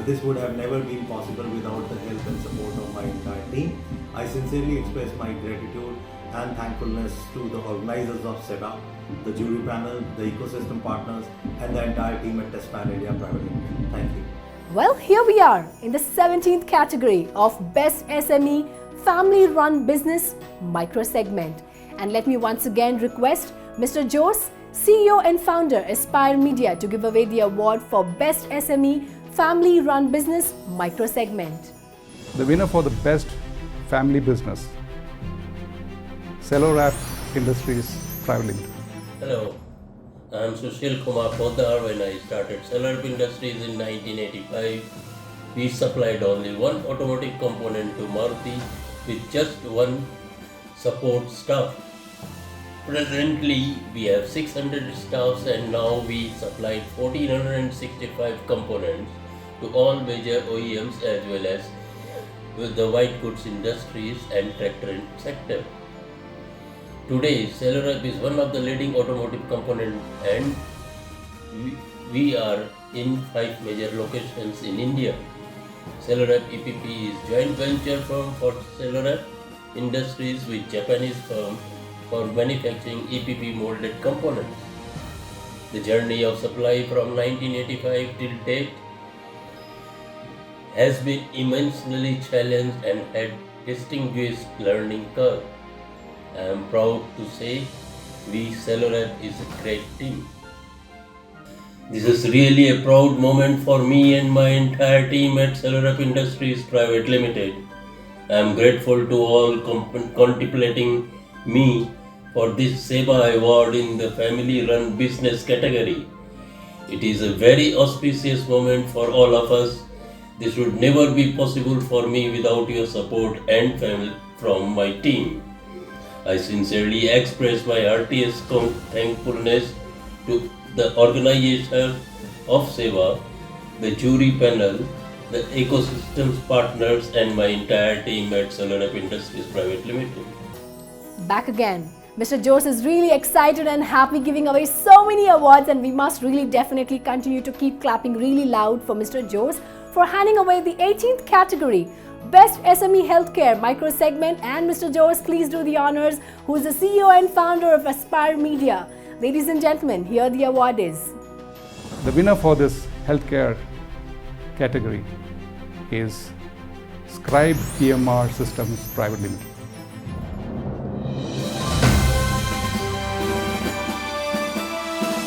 This would have never been possible without the help and support of my entire team. I sincerely express my gratitude and thankfulness to the organizers of SEBA, the jury panel, the ecosystem partners, and the entire team at TestPan India Private Limited. Thank you. Well, here we are in the 17th category of Best SME Family Run Business Micro Segment. And let me once again request Mr. Jose, CEO and founder Aspire Media, to give away the award for Best SME Family Run Business Micro Segment. The winner for the Best Family Business, Cellorap Industries Private Limited. Hello, I am Sushil Kumar Poddar. When I started Cellorap Industries in 1985, we supplied only one automotive component to Maruti with just one support staff. Presently, we have 600 staffs and now we supply 1465 components to all major OEMs as well as with the white goods industries and tractor sector. Today, Cellorap is one of the leading automotive components and we are in 5 major locations in India. Cellorap EPP is joint venture firm for Cellorap Industries with Japanese firm for manufacturing EPP molded components. The journey of supply from 1985 till date has been immensely challenged and had distinguished learning curve. I am proud to say we Cellorap is a great team. This is really a proud moment for me and my entire team at Cellorap Industries Private Limited. I am grateful to all contemplating me for this SEBA award in the family run business category. It is a very auspicious moment for all of us. This would never be possible for me without your support and family from my team. I sincerely express my heartiest thankfulness to the organizer of SEBA, the jury panel, the ecosystems partners and my entire team at Cellorap Industries Private Limited. Back again. Mr. Jose is really excited and happy, giving away so many awards, and we must really definitely continue to keep clapping really loud for Mr. Jose for handing away the 18th category, Best SME Healthcare Micro Segment. And Mr. Jose, please do the honors, who is the CEO and founder of Aspire Media. Ladies and gentlemen, here the award is. The winner for this healthcare category is Scribe EMR Systems Private Limited.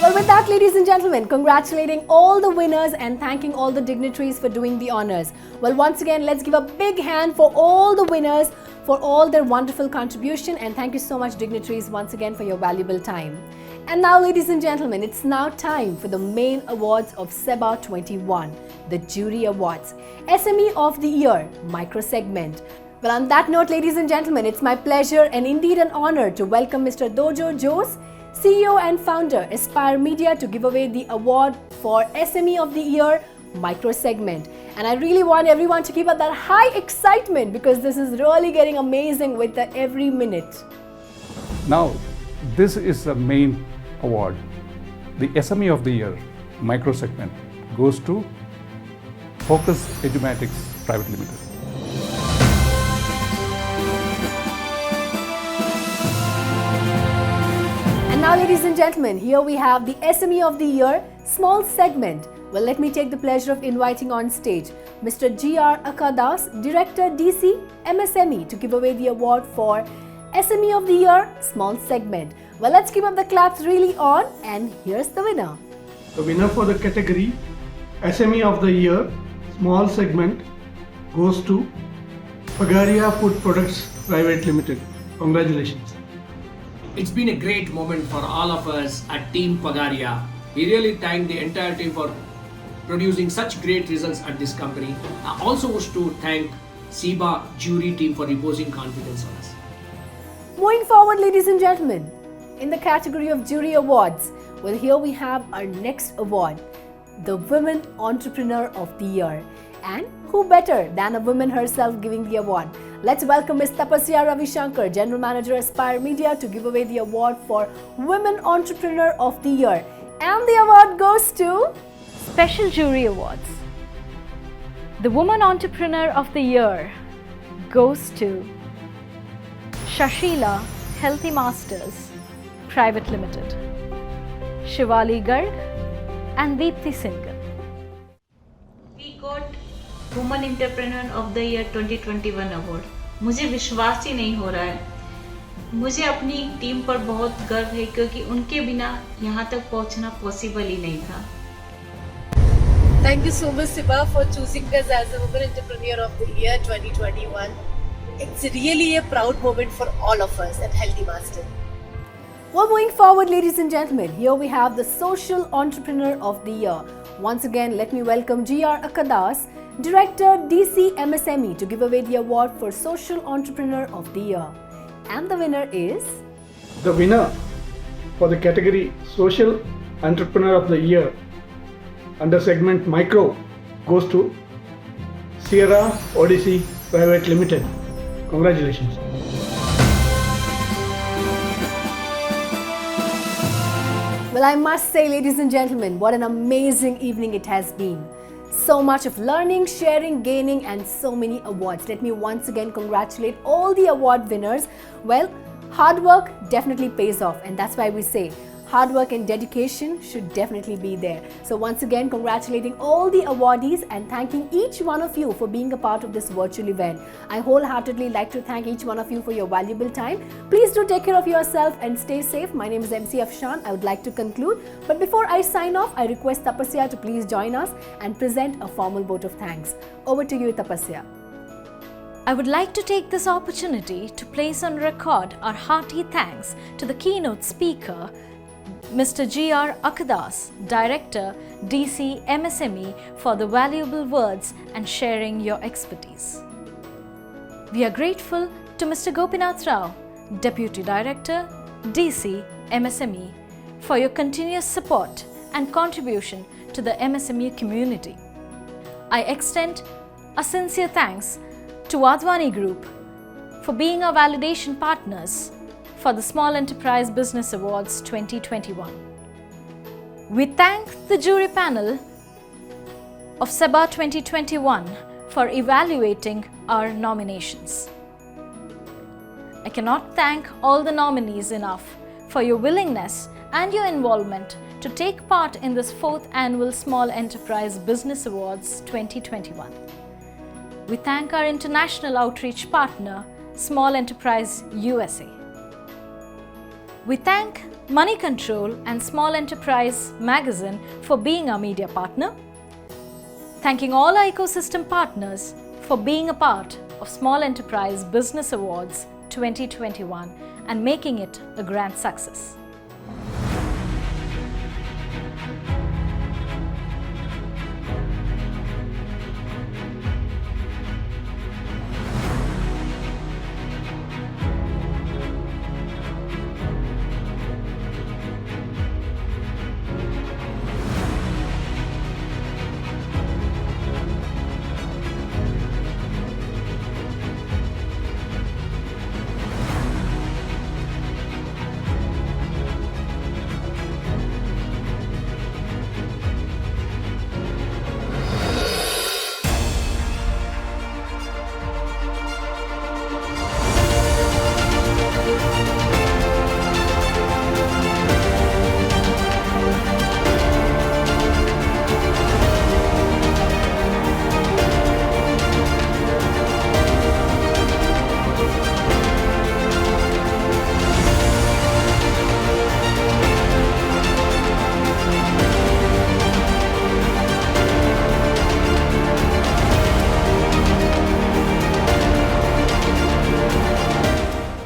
Well, with that, ladies and gentlemen, congratulating all the winners and thanking all the dignitaries for doing the honors. Well, once again, let's give a big hand for all the winners for all their wonderful contribution, and thank you so much, dignitaries, once again for your valuable time. And now, ladies and gentlemen, it's now time for the main awards of SEBA 21, the Jury Awards, SME of the Year, Micro Segment. Well, on that note, ladies and gentlemen, it's my pleasure and indeed an honor to welcome Mr. Dojo Jose, CEO and founder, Aspire Media, to give away the award for SME of the Year, Micro Segment. And I really want everyone to keep up that high excitement because this is really getting amazing with every minute. Now, this is the main award. The SME of the Year, Micro Segment, goes to Focus Edumatics Private Limited. Now, ladies and gentlemen, here we have the SME of the Year, Small Segment. Well, let me take the pleasure of inviting on stage Mr. G.R. Akadas, Director DC MSME, to give away the award for SME of the Year, Small Segment. Well, let's keep up the claps really on, and here's the winner. The winner for the category SME of the Year, Small Segment, goes to Pagaria Food Products Private Limited. Congratulations. It's been a great moment for all of us at Team Pagaria. We really thank the entire team for producing such great results at this company. I also wish to thank SEBA jury team for reposing confidence on us. Moving forward, ladies and gentlemen, in the category of Jury Awards, well, here we have our next award, the Women Entrepreneur of the Year. And who better than a woman herself giving the award? Let's welcome Ms. Tapasya Ravishankar, General Manager, Aspire Media, to give away the award for Women Entrepreneur of the Year. And the award goes to Special Jury Awards, The Woman Entrepreneur of the Year goes to Shashila Healthy Masters Private Limited, Shivali Garg and Deepthi Singhal. We got Woman Entrepreneur of the Year 2021 award. मुझे विश्वास ही नहीं हो रहा है. मुझे अपनी team पर बहुत गर्व है क्योंकि उनके बिना यहाँ तक पहुँचना पॉसिबल ही नहीं था. Thank you so much, Siba, for choosing us as the Women Entrepreneur of the Year 2021. It's really a proud moment for all of us at Healthy Master. Well, moving forward, ladies and gentlemen, here we have the Social Entrepreneur of the Year. Once again, let me welcome G.R. Akadas, Director, DC MSME, to give away the award for Social Entrepreneur of the Year. And the winner is... The winner for the category Social Entrepreneur of the Year under segment Micro goes to Sierra Odyssey Private Limited. Congratulations. Well, I must say, ladies and gentlemen, what an amazing evening it has been. So much of learning, sharing, gaining, and so many awards. Let me once again congratulate all the award winners. Well, hard work definitely pays off, and that's why we say hard work and dedication should definitely be there. So once again, congratulating all the awardees and thanking each one of you for being a part of this virtual event. I wholeheartedly like to thank each one of you for your valuable time. Please do take care of yourself and stay safe. My name is MC Afshan. I would like to conclude. But before I sign off, I request Tapasya to please join us and present a formal vote of thanks. Over to you, Tapasya. I would like to take this opportunity to place on record our hearty thanks to the keynote speaker, Mr. G.R. Akadas, Director, DC MSME, for the valuable words and sharing your expertise. We are grateful to Mr. Gopinath Rao, Deputy Director, DC MSME, for your continuous support and contribution to the MSME community. I extend a sincere thanks to Advani Group for being our validation partners for the Small Enterprise Business Awards 2021. We thank the jury panel of SEBA 2021 for evaluating our nominations. I cannot thank all the nominees enough for your willingness and your involvement to take part in this 4th Annual Small Enterprise Business Awards 2021. We thank our international outreach partner, Small Enterprise USA. We thank Money Control and Small Enterprise Magazine for being our media partner. Thanking all our ecosystem partners for being a part of Small Enterprise Business Awards 2021 and making it a grand success.